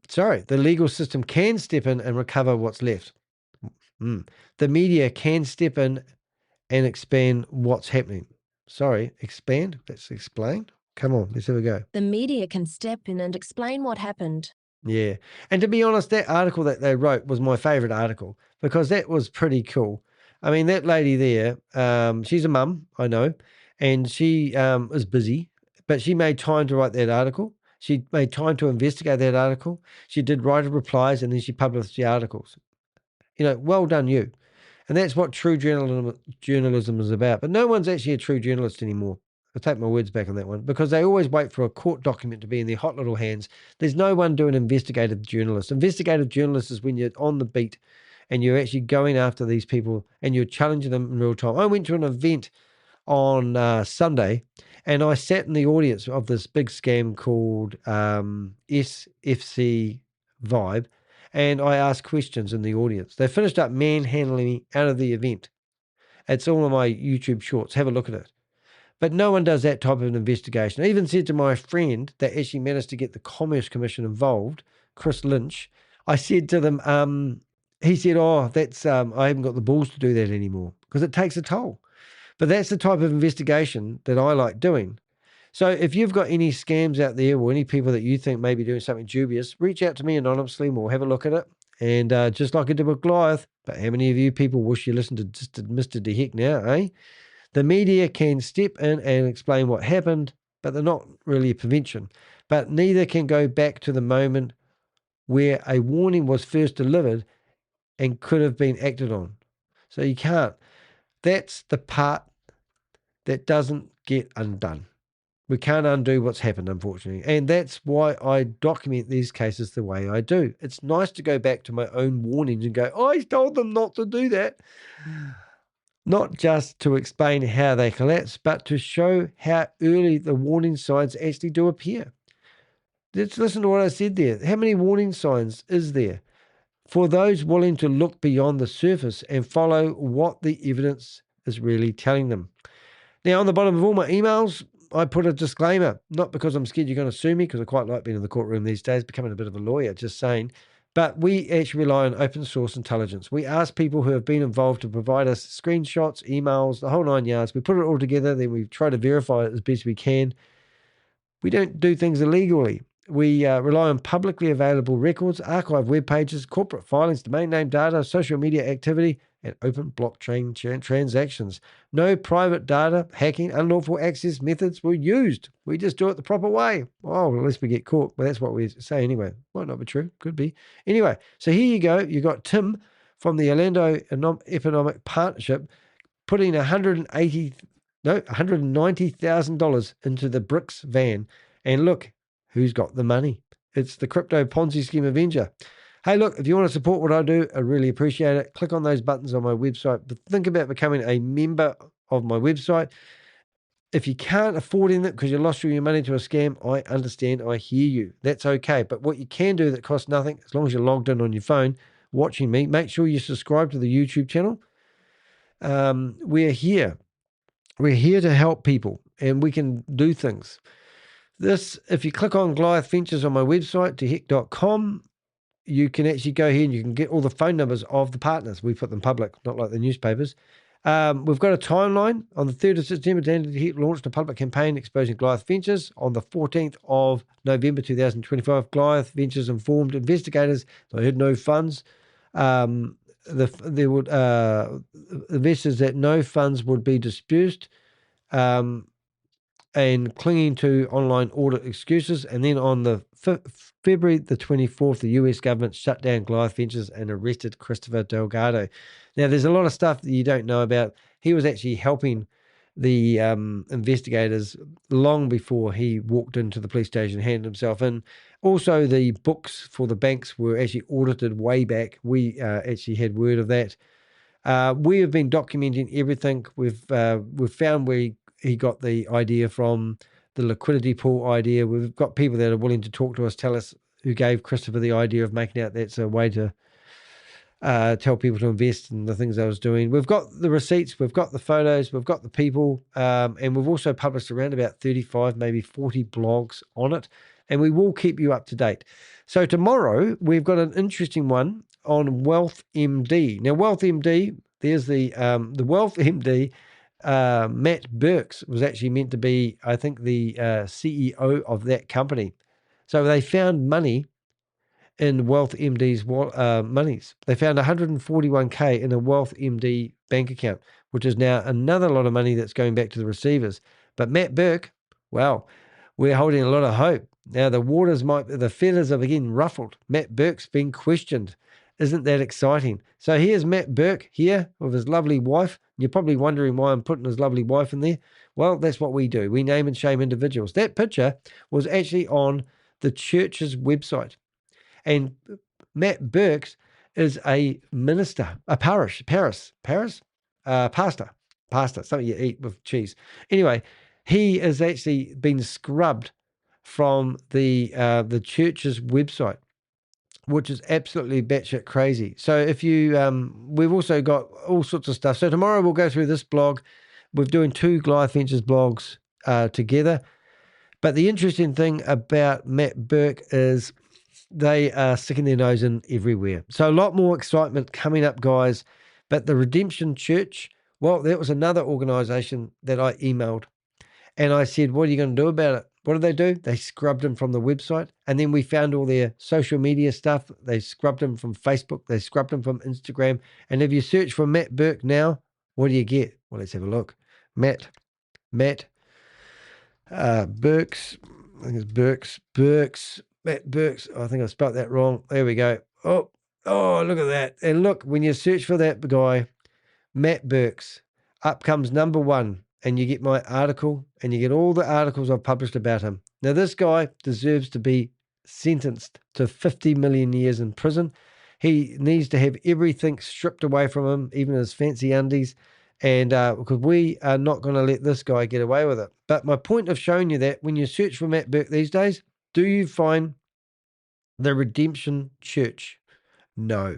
Sorry, the legal system can step in and recover what's left. The media can step in and expand what's happening. Sorry, expand? Let's explain. Come on, let's have a go. The media can step in and explain what happened. Yeah. And to be honest, that article that they wrote was my favorite article because that was pretty cool. I mean, that lady there, she's a mum, I know, and she is busy, but she made time to write that article. She made time to investigate that article. She did writer replies, and then she published the articles. Well done you. And that's what true journalism is about. But no one's actually a true journalist anymore. I'll take my words back on that one, because they always wait for a court document to be in their hot little hands. There's no one doing investigative journalist. Investigative journalist is when you're on the beat and you're actually going after these people and you're challenging them in real time. I went to an event on Sunday, and I sat in the audience of this big scam called SFC Vibe, and I asked questions in the audience. They finished up manhandling me out of the event. It's all on my YouTube shorts. Have a look at it. But no one does that type of an investigation. I even said to my friend that actually managed to get the Commerce Commission involved, Chris Lynch, I said to them, he said, that's I haven't got the balls to do that anymore because it takes a toll. But that's the type of investigation that I like doing. So if you've got any scams out there or any people that you think may be doing something dubious, reach out to me anonymously and we'll have a look at it. And just like I did with Goliath, but how many of you people wish you listened to just Mr. De Heck now, eh? The media can step in and explain what happened, but they're not really a prevention. But neither can go back to the moment where a warning was first delivered and could have been acted on. So you can't. That's the part that doesn't get undone. We can't undo what's happened, unfortunately. And that's why I document these cases the way I do. It's nice to go back to my own warnings and go, I told them not to do that. Not just to explain how they collapse, but to show how early the warning signs actually do appear. Let's listen to what I said there. How many warning signs is there? For those willing to look beyond the surface and follow what the evidence is really telling them. Now, on the bottom of all my emails, I put a disclaimer, not because I'm scared you're going to sue me, because I quite like being in the courtroom these days, becoming a bit of a lawyer, just saying. But we actually rely on open source intelligence. We ask people who have been involved to provide us screenshots, emails, the whole 9 yards. We put it all together, then we try to verify it as best we can. We don't do things illegally. We rely on publicly available records, archive web pages, corporate filings, domain name data, social media activity, and open blockchain transactions. No private data, hacking, unlawful access methods were used. We just do it the proper way. Oh, unless we get caught. Well, that's what we say anyway. Might not be true. Could be. Anyway, so here you go. You got Tim from the Orlando Economic Partnership putting $190,000 into the BRICS van. And look, who's got the money? It's the crypto Ponzi scheme Avenger. Hey, look, if you want to support what I do, I really appreciate it. Click on those buttons on my website. But think about becoming a member of my website. If you can't afford it because you lost all your money to a scam, I understand. I hear you. That's okay. But what you can do that costs nothing, as long as you're logged in on your phone watching me, make sure you subscribe to the YouTube channel. We're here. We're here to help people, and we can do things. If you click on Goliath Ventures on my website, deheck.com, you can actually go here and you can get all the phone numbers of the partners. We put them public, not like the newspapers. We've got a timeline. On the 3rd of September, Dan DeHeck launched a public campaign exposing Goliath Ventures. On the 14th of November 2025, Goliath Ventures informed investigators they had no funds. there would investors that no funds would be dispersed, and clinging to online audit excuses. And then on the February the 24th, the US government shut down Goliath Ventures and arrested Christopher Delgado. Now, there's a lot of stuff that you don't know about. He was actually helping the investigators long before he walked into the police station, handed himself in. Also, the books for the banks were actually audited way back. We actually had word of that. We have been documenting everything. We've found where he got the idea from, the liquidity pool idea. We've got people that are willing to talk to us, tell us who gave Christopher the idea of making out that's a way to tell people to invest in the things I was doing. We've got the receipts, we've got the photos, we've got the people, and we've also published around about 35, maybe 40 blogs on it, and we will keep you up to date. So tomorrow, we've got an interesting one on Wealth MD. Now, Wealth MD, there's the Wealth MD, Matt Burks was actually meant to be, I think, the CEO of that company. So they found money in Wealth MD's monies. They found 141K in a Wealth MD bank account, which is now another lot of money that's going back to the receivers. But Matt Burke, well, we're holding a lot of hope. Now the feathers are getting ruffled. Matt Burke's been questioned. Isn't that exciting? So here's Matt Burke here with his lovely wife. You're probably wondering why I'm putting his lovely wife in there. Well, that's what we do. We name and shame individuals. That picture was actually on the church's website. And Matt Burks is a minister, a pastor, something you eat with cheese. Anyway, he has actually been scrubbed from the church's website, which is absolutely batshit crazy. So if you, we've also got all sorts of stuff. So tomorrow we'll go through this blog. We're doing 2 Goliath Ventures blogs together. But the interesting thing about Matt Burke is they are sticking their nose in everywhere. So a lot more excitement coming up, guys. But the Redemption Church, well, that was another organization that I emailed. And I said, what are you going to do about it? What did they do? They scrubbed them from the website. And then we found all their social media stuff. They scrubbed them from Facebook. They scrubbed them from Instagram. And if you search for Matt Burke now, what do you get? Well, let's have a look. Matt Burks. I think it's Burks. Matt Burks. I think I spelled that wrong. There we go. Oh, look at that. And look, when you search for that guy, Matt Burks, up comes number 1. And you get my article, and you get all the articles I've published about him. Now, this guy deserves to be sentenced to 50 million years in prison. He needs to have everything stripped away from him, even his fancy undies, and because we are not going to let this guy get away with it. But my point of showing you that, when you search for Matt Burke these days, do you find the Redemption Church? No.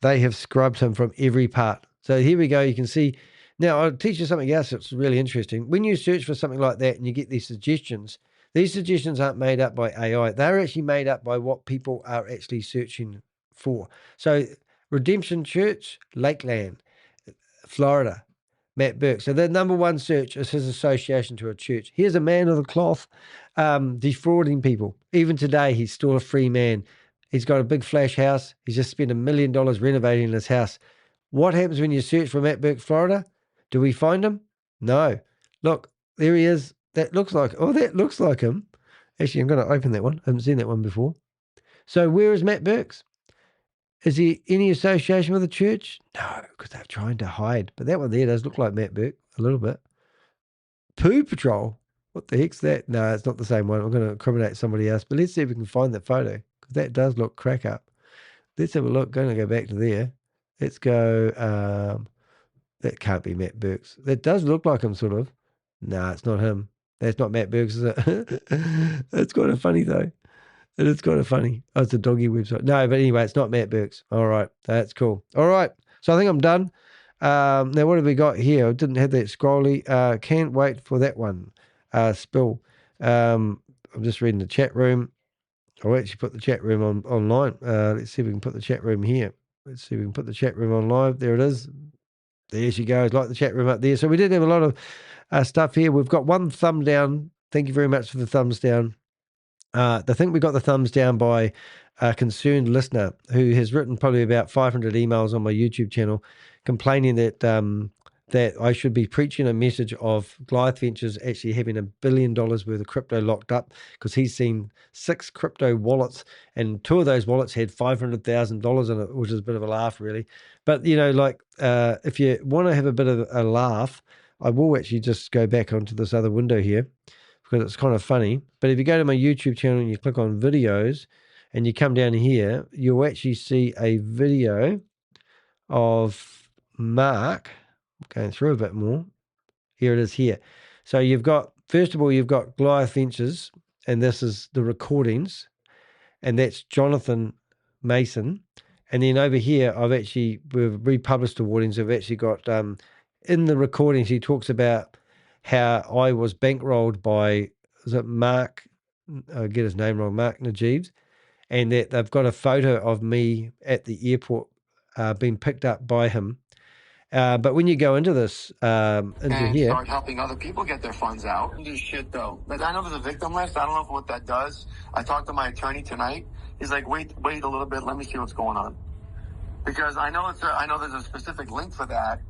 They have scrubbed him from every part. So here we go. You can see. Now, I'll teach you something else that's really interesting. When you search for something like that and you get these suggestions aren't made up by AI. They're actually made up by what people are actually searching for. So, Redemption Church, Lakeland, Florida, Matt Burke. So, the number 1 search is his association to a church. Here's a man of the cloth defrauding people. Even today, he's still a free man. He's got a big flash house. He's just spent $1 million renovating his house. What happens when you search for Matt Burke, Florida? Do we find him? No. Look, there he is. That looks like him. Actually, I'm going to open that one. I haven't seen that one before. So where is Matt Burks? Is he any association with the church? No, because they're trying to hide. But that one there does look like Matt Burke a little bit. Poo Patrol. What the heck's that? No, it's not the same one. I'm going to incriminate somebody else. But let's see if we can find that photo, because that does look crack up. Let's have a look. Going to go back to there. Let's go. That can't be Matt Burks. That does look like him, sort of. No, it's not him. That's not Matt Burks, is it? It's kind of funny, though. It is kind of funny. Oh, it's a doggy website. No, but anyway, it's not Matt Burks. All right. That's cool. All right. So I think I'm done. Now, what have we got here? I didn't have that scrolly. Can't wait for that one. Spill. I'm just reading the chat room. I'll actually put the chat room online. Let's see if we can put the chat room here. Let's see if we can put the chat room on live. There it is. There she goes, like the chat room up there. So we did have a lot of stuff here. We've got 1 thumb down. Thank you very much for the thumbs down. I think we got the thumbs down by a concerned listener who has written probably about 500 emails on my YouTube channel complaining that that I should be preaching a message of Goliath Ventures actually having $1 billion worth of crypto locked up, because he's seen 6 crypto wallets and 2 of those wallets had $500,000 in it, which is a bit of a laugh, really. But, if you want to have a bit of a laugh, I will actually just go back onto this other window here, because it's kind of funny. But if you go to my YouTube channel and you click on videos and you come down here, you'll actually see a video of Mark going through a bit more. Here it is here. So you've got, first of all, you've got Goliath Ventures, and this is the recordings, and that's Jonathan Mason. And then over here, we've republished the warnings. I've actually got, in the recordings, he talks about how I was bankrolled by, is it Mark, I get his name wrong, Mark Najibs, and that they've got a photo of me at the airport being picked up by him. But when you go into this, start helping other people get their funds out. Do shit though. But I know there's a victim list. I don't know what that does. I talked to my attorney tonight. He's like, wait a little bit. Let me see what's going on. Because I know there's a specific link for that.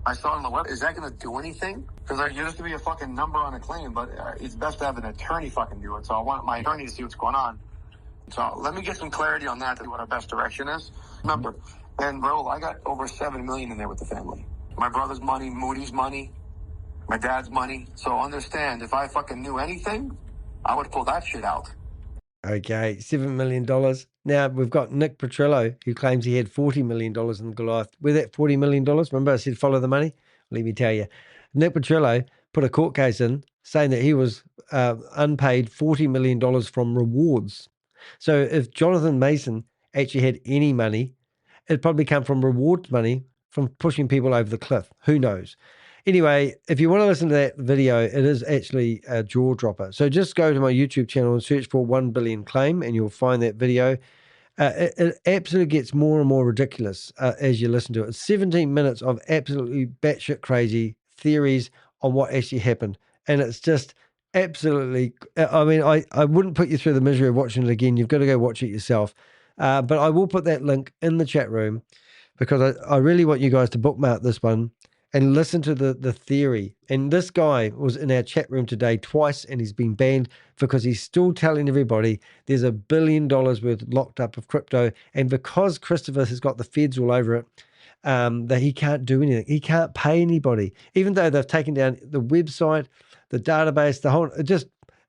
I saw it on the web. Is that going to do anything? Because there used to be a fucking number on a claim, but it's best to have an attorney fucking do it. So I want my attorney to see what's going on. So let me get some clarity on that, what our best direction is. Remember, and Raul, I got over $7 million in there with the family. My brother's money, Moody's money, my dad's money. So understand, if I fucking knew anything, I would pull that shit out. Okay, $7 million. Now we've got Nick Petrillo, who claims he had $40 million in Goliath. Where that $40 million? Remember I said follow the money? Let me tell you. Nick Petrillo put a court case in saying that he was unpaid $40 million from rewards. So if Jonathan Mason actually had any money, it'd probably come from rewards money from pushing people over the cliff. Who knows? Anyway, if you want to listen to that video, it is actually a jaw dropper. So just go to my YouTube channel and search for 1 billion claim, and you'll find that video. It absolutely gets more and more ridiculous as you listen to it. It's 17 minutes of absolutely batshit crazy theories on what actually happened. And it's just absolutely, I mean, I wouldn't put you through the misery of watching it again. You've got to go watch it yourself. But I will put that link in the chat room, because I really want you guys to bookmark this one and listen to the theory. And this guy was in our chat room today twice, and he's been banned because he's still telling everybody there's $1 billion worth locked up of crypto. And because Christopher has got the feds all over it, that he can't do anything. He can't pay anybody, even though they've taken down the website, the database, the whole,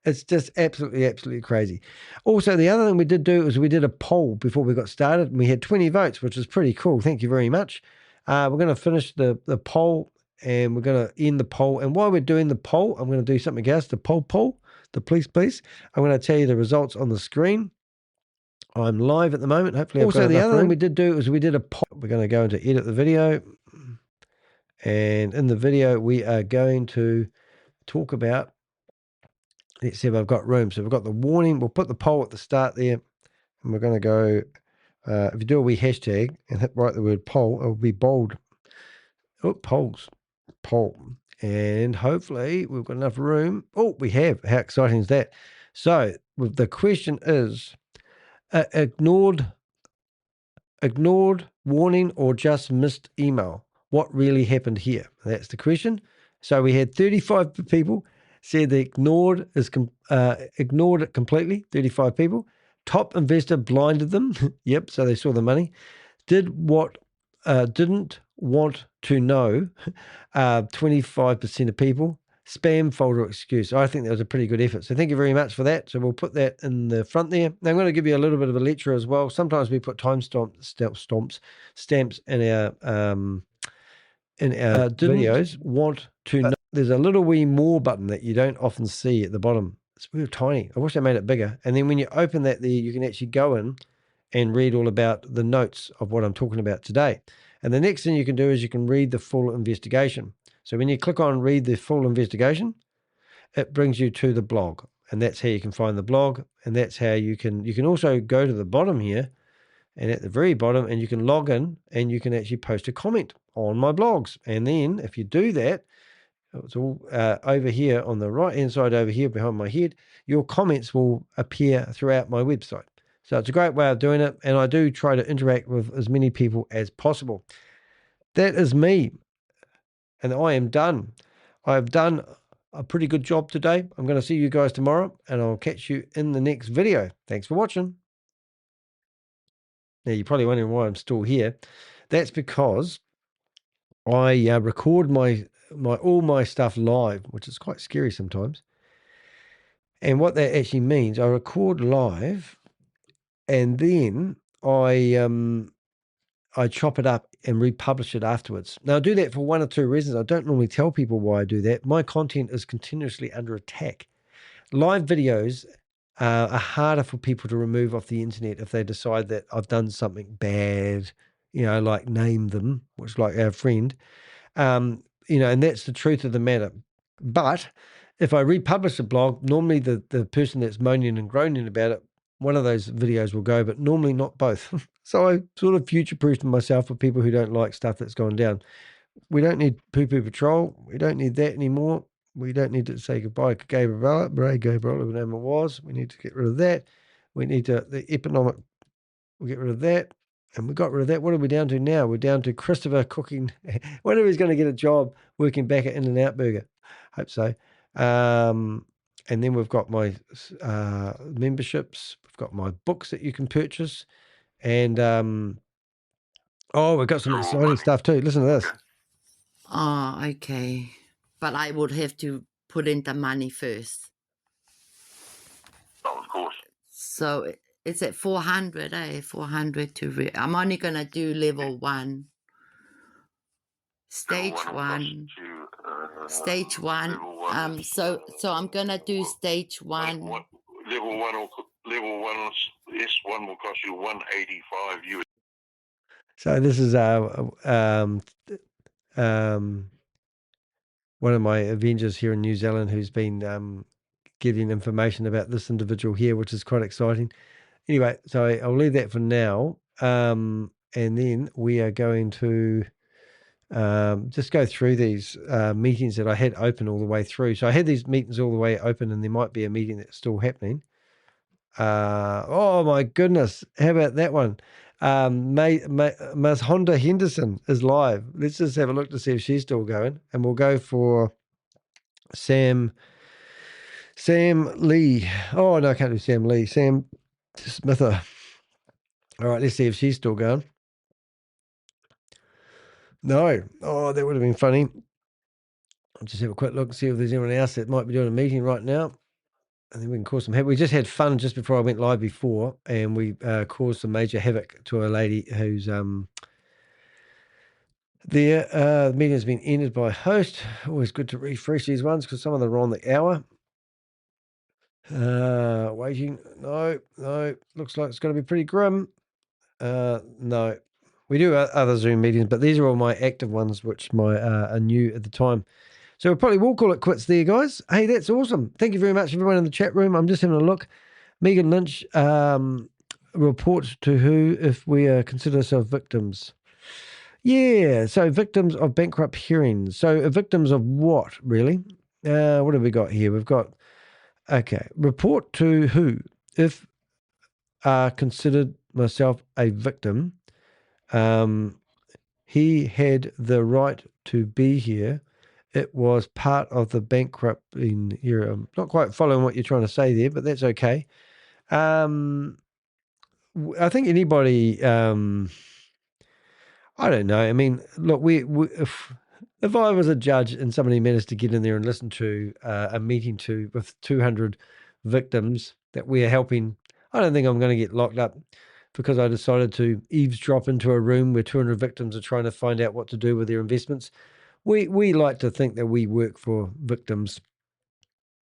it's just absolutely crazy. Also, the other thing we did do was we did a poll before we got started, and we had 20 votes, which is pretty cool. Thank you very much. We're going to finish the poll, and we're going to end the poll. And while we're doing the poll, I'm going to do something else. The poll, the please. I'm going to tell you the results on the screen. I'm live at the moment. Hopefully, also the other thing we did do is we did a poll. We're going to go into edit the video, and in the video we are going to talk about. Let's see if I've got room. So we've got the warning. We'll put the poll at the start there, and we're going to go. If you do a wee hashtag and write the word poll, it will be bold. Oh, polls, poll. And hopefully we've got enough room. Oh, we have. How exciting is that? So the question is, ignored warning or just missed email? What really happened here? That's the question. So we had 35 people said they ignored it completely, 35 people. Top investor blinded them. Yep, so they saw the money. Didn't want to know, 25% of people. Spam folder excuse. I think that was a pretty good effort. So thank you very much for that. So we'll put that in the front there. Now I'm going to give you a little bit of a lecture as well. Sometimes we put time stamps in our videos. Want to know. There's a little wee more button that you don't often see at the bottom. It's real tiny. I wish I made it bigger. And then when you open that there, you can actually go in and read all about the notes of what I'm talking about today. And the next thing you can do is you can read the full investigation. So when you click on read the full investigation, it brings you to the blog. And that's how you can find the blog. And that's how you can also go to the bottom here, and at the very bottom, and you can log in and you can actually post a comment on my blogs. And then if you do that, it's all over here on the right-hand side over here behind my head. Your comments will appear throughout my website. So it's a great way of doing it, and I do try to interact with as many people as possible. That is me, and I am done. I've done a pretty good job today. I'm going to see you guys tomorrow, and I'll catch you in the next video. Thanks for watching. Now, you're probably wondering why I'm still here. That's because I record all my stuff live, which is quite scary sometimes. And what that actually means, I record live, and then I chop it up and republish it afterwards. Now, I do that for one or two reasons. I don't normally tell people why I do that. My content is continuously under attack. Live videos are harder for people to remove off the internet if they decide that I've done something bad, like name them, which like our friend. And that's the truth of the matter. But if I republish a blog, normally the person that's moaning and groaning about it, one of those videos will go, but normally not both. So I sort of future-proofed myself for people who don't like stuff that's gone down. We don't need poo-poo patrol. We don't need that anymore. We don't need to say goodbye to Gabriella, whatever name it was. We need to get rid of that. We need the economic, we'll get rid of that. And we got rid of that. What are we down to now? We're down to Christopher cooking. Wonder if he's going to get a job working back at In-N-Out Burger. Hope so. And then we've got my memberships. We've got my books that you can purchase. And, we've got some exciting stuff too. Listen to this. Oh, okay. But I would have to put in the money first. Oh, of course. So it's at 400, 400 to... I'm only going to do level 1. Stage 1. Stage 1. So I'm going to do stage 1. Level 1 S1 will cost you $185 US. So this is one of my Avengers here in New Zealand who's been getting information about this individual here, which is quite exciting. Anyway, so I'll leave that for now. And then we are going to just go through these meetings that I had open all the way through. So I had these meetings all the way open, and there might be a meeting that's still happening. Oh my goodness. How about that one? Ms. Honda Henderson is live. Let's just have a look to see if she's still going. And we'll go for Sam Lee. Oh, no, I can't do Sam Lee. Sam Smither. All right, let's see if she's still going. No. Oh, that would have been funny. I'll just have a quick look and see if there's anyone else that might be doing a meeting right now. And then we can cause some havoc. We just had fun just before I went live before, and we caused some major havoc to a lady who's there. The meeting has been ended by host. Always good to refresh these ones because some of them are on the hour. Waiting. No. Looks like it's going to be pretty grim. No. We do other Zoom meetings, but these are all my active ones, which are new at the time. So we probably will call it quits there, guys. Hey, that's awesome. Thank you very much, everyone in the chat room. I'm just having a look. Megan Lynch reports to who if we consider ourselves victims. Yeah, so victims of bankrupt hearings. So victims of what, really? What have we got here? We've got, okay, report to who if considered myself a victim. He had the right to be here. It was part of the bankrupting era. I'm not quite following what you're trying to say there, but that's okay. I think anybody, I don't know. I mean, look, if I was a judge and somebody managed to get in there and listen to a meeting with 200 victims that we are helping, I don't think I'm going to get locked up because I decided to eavesdrop into a room where 200 victims are trying to find out what to do with their investments. We like to think that we work for victims.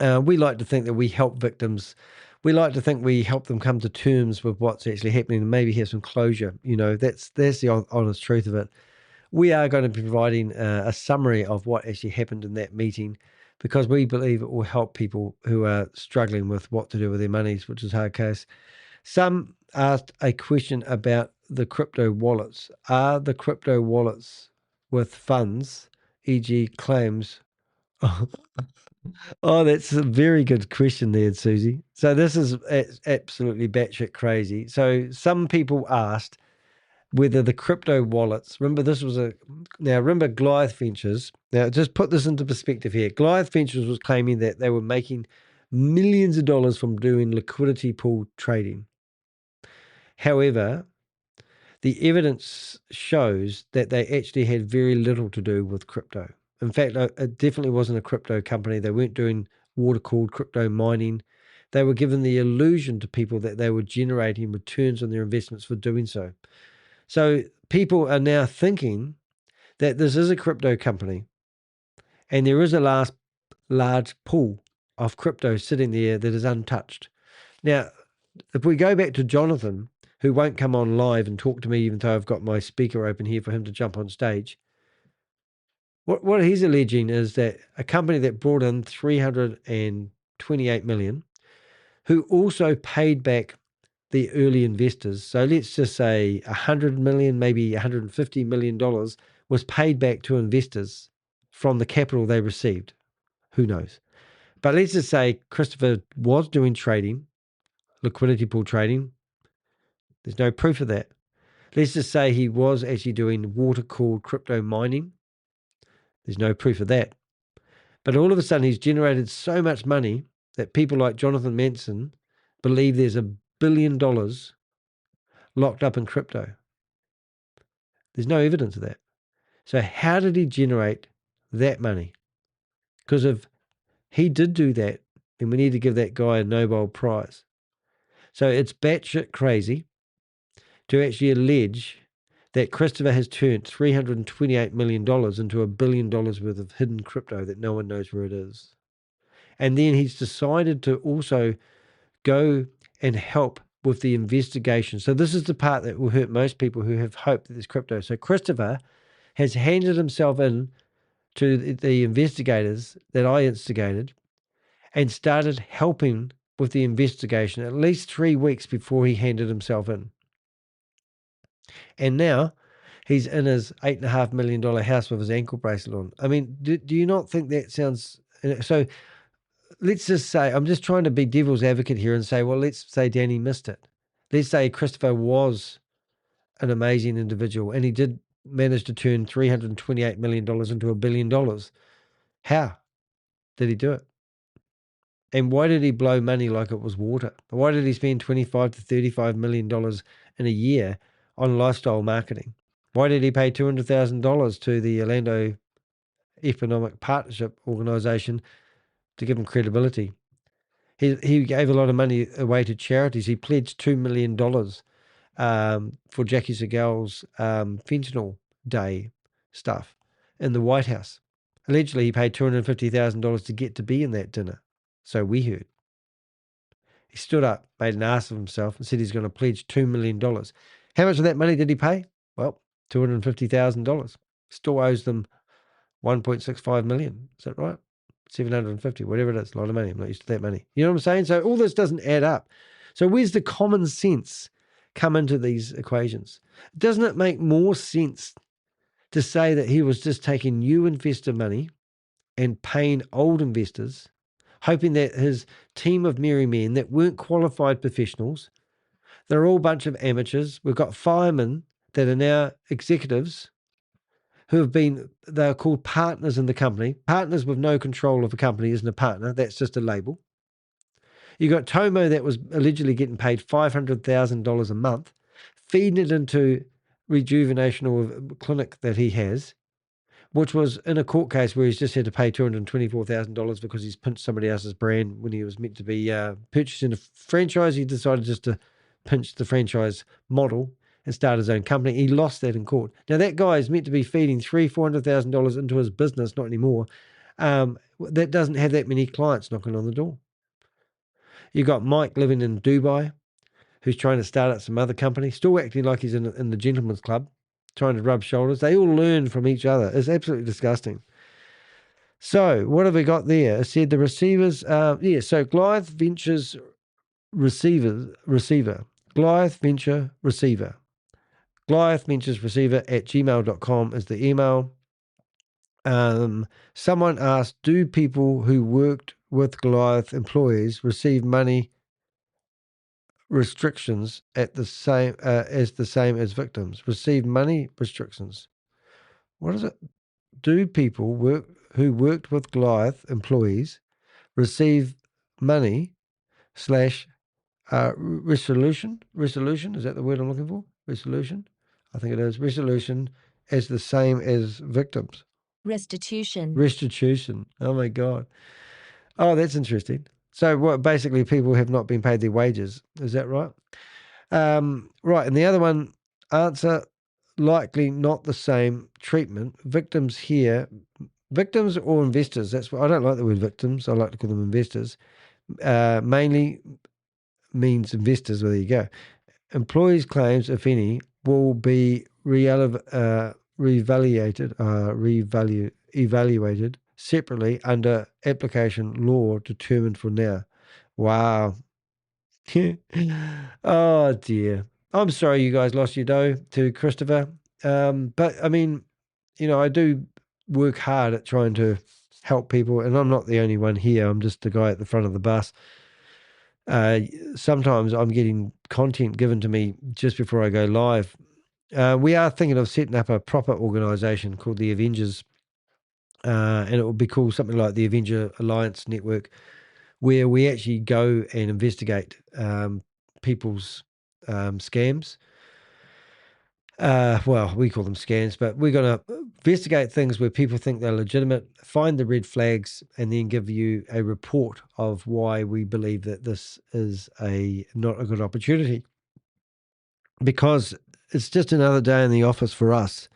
We like to think that we help victims. We like to think we help them come to terms with what's actually happening and maybe have some closure. That's the honest truth of it. We are going to be providing a summary of what actually happened in that meeting because we believe it will help people who are struggling with what to do with their monies, which is a hard case. Some asked a question about the crypto wallets. Are the crypto wallets with funds, e.g. claims, Oh, that's a very good question there, Susie. So this is absolutely batshit crazy. So some people asked whether the crypto wallets, remember Goliath Ventures. Now, just put this into perspective here. Goliath Ventures was claiming that they were making millions of dollars from doing liquidity pool trading. However, the evidence shows that they actually had very little to do with crypto. In fact, it definitely wasn't a crypto company. They weren't doing water-cooled crypto mining. They were giving the illusion to people that they were generating returns on their investments for doing so. So people are now thinking that this is a crypto company and there is a large pool of crypto sitting there that is untouched. Now, if we go back to Jonathan, who won't come on live and talk to me even though I've got my speaker open here for him to jump on stage, what he's alleging is that a company that brought in 328 million, who also paid back the early investors, so let's just say 100 million, maybe 150 million dollars was paid back to investors from the capital they received. Who knows? But let's just say Christopher was doing trading, liquidity pool trading. There's no proof of that. Let's just say he was actually doing water-cooled crypto mining. There's no proof of that. But all of a sudden, he's generated so much money that people like Jonathan Manson believe there's $1 billion locked up in crypto. There's no evidence of that. So how did he generate that money? Because if he did do that, then we need to give that guy a Nobel Prize. So it's batshit crazy to actually allege that Christopher has turned $328 million into $1 billion worth of hidden crypto that no one knows where it is. And then he's decided to also go and help with the investigation. So this is the part that will hurt most people who have hope that there's crypto. So Christopher has handed himself in to the investigators that I instigated and started helping with the investigation at least 3 weeks before he handed himself in. And now he's in his $8.5 million house with his ankle bracelet on. I mean, do you not think that sounds... So let's just say, I'm just trying to be devil's advocate here and say, well, let's say Danny missed it. Let's say Christopher was an amazing individual and he did manage to turn $328 million into $1 billion. How did he do it? And why did he blow money like it was water? Why did he spend $25 to $35 million in a year on lifestyle marketing? Why did he pay $200,000 to the Orlando Economic Partnership Organization to give him credibility? He gave a lot of money away to charities. He pledged $2 million for Jackie Segal's fentanyl day stuff in the White House. Allegedly, he paid $250,000 to get to be in that dinner. So we heard. He stood up, made an ass of himself, and said he's going to pledge $2 million. How much of that money did he pay? Well, $250,000. Still owes them $1.65 million. Is that right? 750, whatever it is, a lot of money. I'm not used to that money. You know what I'm saying? So all this doesn't add up. So where's the common sense come into these equations? Doesn't it make more sense to say that he was just taking new investor money and paying old investors, hoping that his team of merry men that weren't qualified professionals, they're all a bunch of amateurs. We've got firemen that are now executives who have been, they're called partners in the company. Partners with no control of a company isn't a partner. That's just a label. You got Tomo that was allegedly getting paid $500,000 a month, feeding it into rejuvenational clinic that he has, which was in a court case where he's just had to pay $224,000 because he's pinched somebody else's brand when he was meant to be purchasing a franchise. He decided just to pinch the franchise model and start his own company. He lost that in court. Now, that guy is meant to be feeding $400,000 into his business, not anymore. That doesn't have that many clients knocking on the door. You got Mike living in Dubai, who's trying to start up some other company, still acting like he's in the gentleman's club, trying to rub shoulders. They all learn from each other. It's absolutely disgusting. So what have we got there? I said the receivers, so Goliath Ventures receiver, Goliath Venture receiver. Goliath Ventures receiver at gmail.com is the email. Someone asked, do people who worked with Goliath employees receive money restrictions at the same as victims? Receive money restrictions. What is it? Do people who worked with Goliath employees receive money slash resolution? Resolution, is that the word I'm looking for? Resolution? I think it is. Resolution as the same as victims. Restitution. Restitution. Oh my God. Oh, that's interesting. So what, basically people have not been paid their wages. Is that right? Right. And the other one, answer, likely not the same treatment. Victims or investors. That's what I don't like the word victims. I like to call them investors. Mainly means investors. Well, there you go. Employees' claims, if any, will be evaluated separately under application law determined for now. Wow. Oh dear. I'm sorry you guys lost your dough to Christopher. But I mean, I do work hard at trying to help people, and I'm not the only one here. I'm just the guy at the front of the bus. Sometimes I'm getting content given to me just before I go live. We are thinking of setting up a proper organization called the Avengers, and it will be called something like the Avenger Alliance Network, where we actually go and investigate people's scams. Well, we call them scams, but we're going to investigate things where people think they're legitimate, find the red flags, and then give you a report of why we believe that this is not a good opportunity. Because it's just another day in the office for us.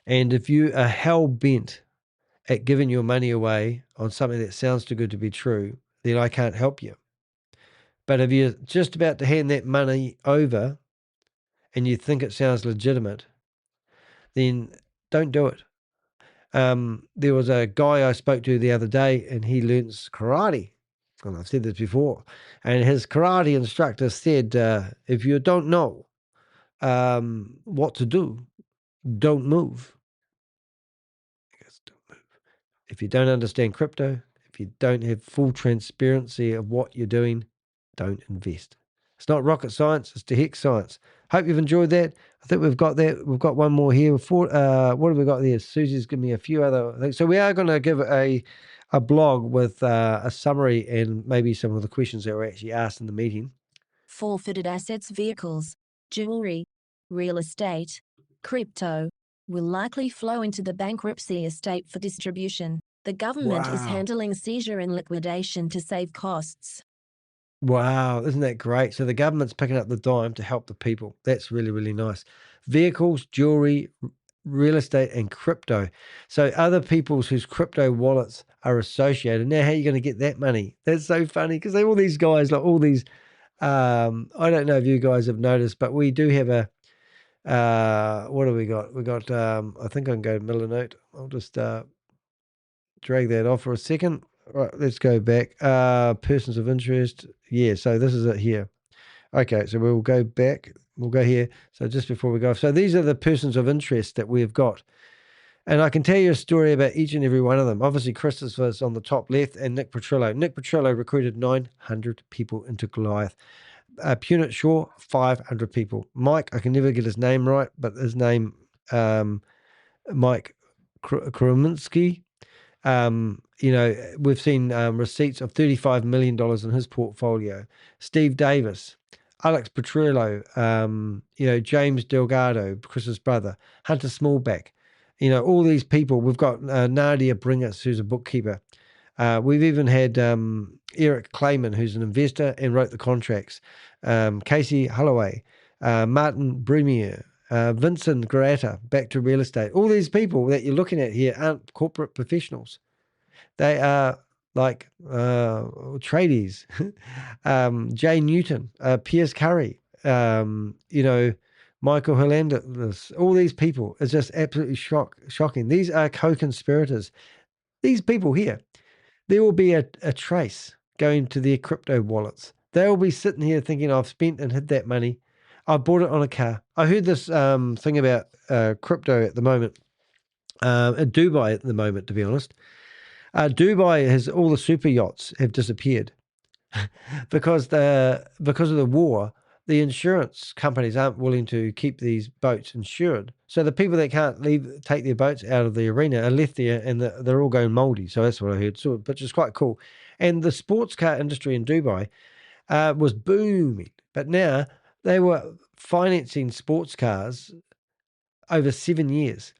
And if you are hell-bent at giving your money away on something that sounds too good to be true, then I can't help you. But if you're just about to hand that money over and you think it sounds legitimate, then don't do it. There was a guy I spoke to the other day, and he learns karate. And I've said this before. And his karate instructor said, if you don't know what to do, don't move. Don't move. If you don't understand crypto, if you don't have full transparency of what you're doing, don't invest. It's not rocket science, it's the hex science. Hope you've enjoyed that. I think we've got that. We've got one more here. What have we got there? Susie's given me a few other things. So we are going to give a blog with a summary and maybe some of the questions that were actually asked in the meeting. Forfeited assets, vehicles, jewelry, real estate, crypto will likely flow into the bankruptcy estate for distribution. The government is handling seizure and liquidation to save costs. Wow, isn't that great? So the government's picking up the dime to help the people. That's really, really nice. Vehicles, jewelry, real estate, and crypto. So other people's whose crypto wallets are associated. Now, how are you going to get that money? That's so funny because all these guys, like all these, I don't know if you guys have noticed, but we do have what do we got? We got, I think I can go middle of note. I'll just drag that off for a second. Right, let's go back. Persons of interest. Yeah, so this is it here. Okay, so we'll go back. We'll go here. So just before we go off. So these are the persons of interest that we've got. And I can tell you a story about each and every one of them. Obviously, Christopher's on the top left and Nick Petrillo. Nick Petrillo recruited 900 people into Goliath. Punit Shaw, 500 people. Mike, I can never get his name right, but his name, Mike Krominski. We've seen receipts of $35 million in his portfolio. Steve Davis, Alex Petrillo, James Delgado, Chris's brother, Hunter Smallback, all these people. We've got Nadia Bringas, who's a bookkeeper. We've even had Eric Clayman, who's an investor and wrote the contracts. Casey Holloway, Martin Bremier, Vincent Gratta, back to real estate. All these people that you're looking at here aren't corporate professionals. They are like tradies. Jay Newton, Piers Curry, Michael Hernandez, all these people. It's just absolutely shocking. These are co-conspirators. These people here, there will be a trace going to their crypto wallets. They'll be sitting here thinking, I've spent and hid that money. I bought it on a car. I heard this thing about crypto at the moment. in Dubai at the moment, to be honest. Dubai has all the super yachts have disappeared because of the war. The insurance companies aren't willing to keep these boats insured. So the people that can't take their boats out of the arena are left there, and they're all going mouldy. So that's what I heard, which is quite cool. And the sports car industry in Dubai was booming. But now they were financing sports cars over 7 years.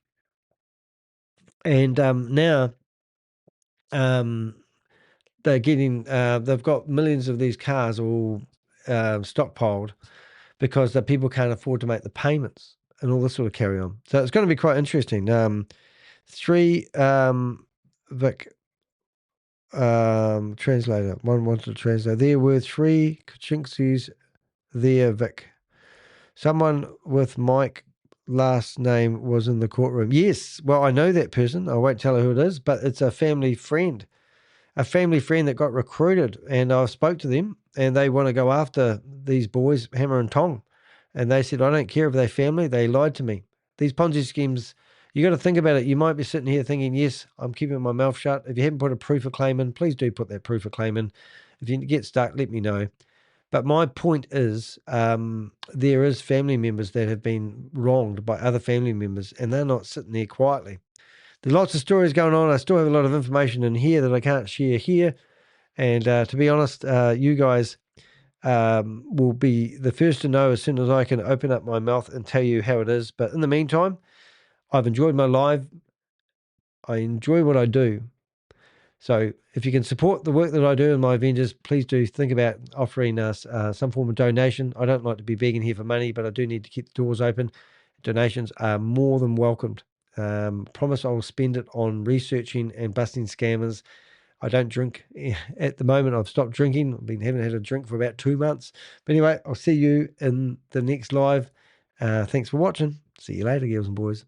And now they're getting, they've got millions of these cars all stockpiled because the people can't afford to make the payments and all this sort of carry on. So it's going to be quite interesting. Vic translator, one wanted to translate. There were 3 Kachinskis there, Vic. Someone with Mike last name was in the courtroom. Yes, well, I know that person. I won't tell her who it is, but it's a family friend that got recruited, and I spoke to them, and they want to go after these boys, hammer and tong. And they said, I don't care if they're family. They lied to me. These Ponzi schemes, you got to think about it. You might be sitting here thinking, yes, I'm keeping my mouth shut. If you haven't put a proof of claim in, please do put that proof of claim in. If you get stuck, let me know. But my point is, there is family members that have been wronged by other family members, and they're not sitting there quietly. There's lots of stories going on. I still have a lot of information in here that I can't share here. And to be honest, you guys will be the first to know as soon as I can open up my mouth and tell you how it is. But in the meantime, I've enjoyed my live. I enjoy what I do. So if you can support the work that I do in my Avengers, please do think about offering us some form of donation. I don't like to be begging here for money, but I do need to keep the doors open. Donations are more than welcomed. Promise I will spend it on researching and busting scammers. I don't drink at the moment. I've stopped drinking. Haven't had a drink for about 2 months. But anyway, I'll see you in the next live. Thanks for watching. See you later, girls and boys.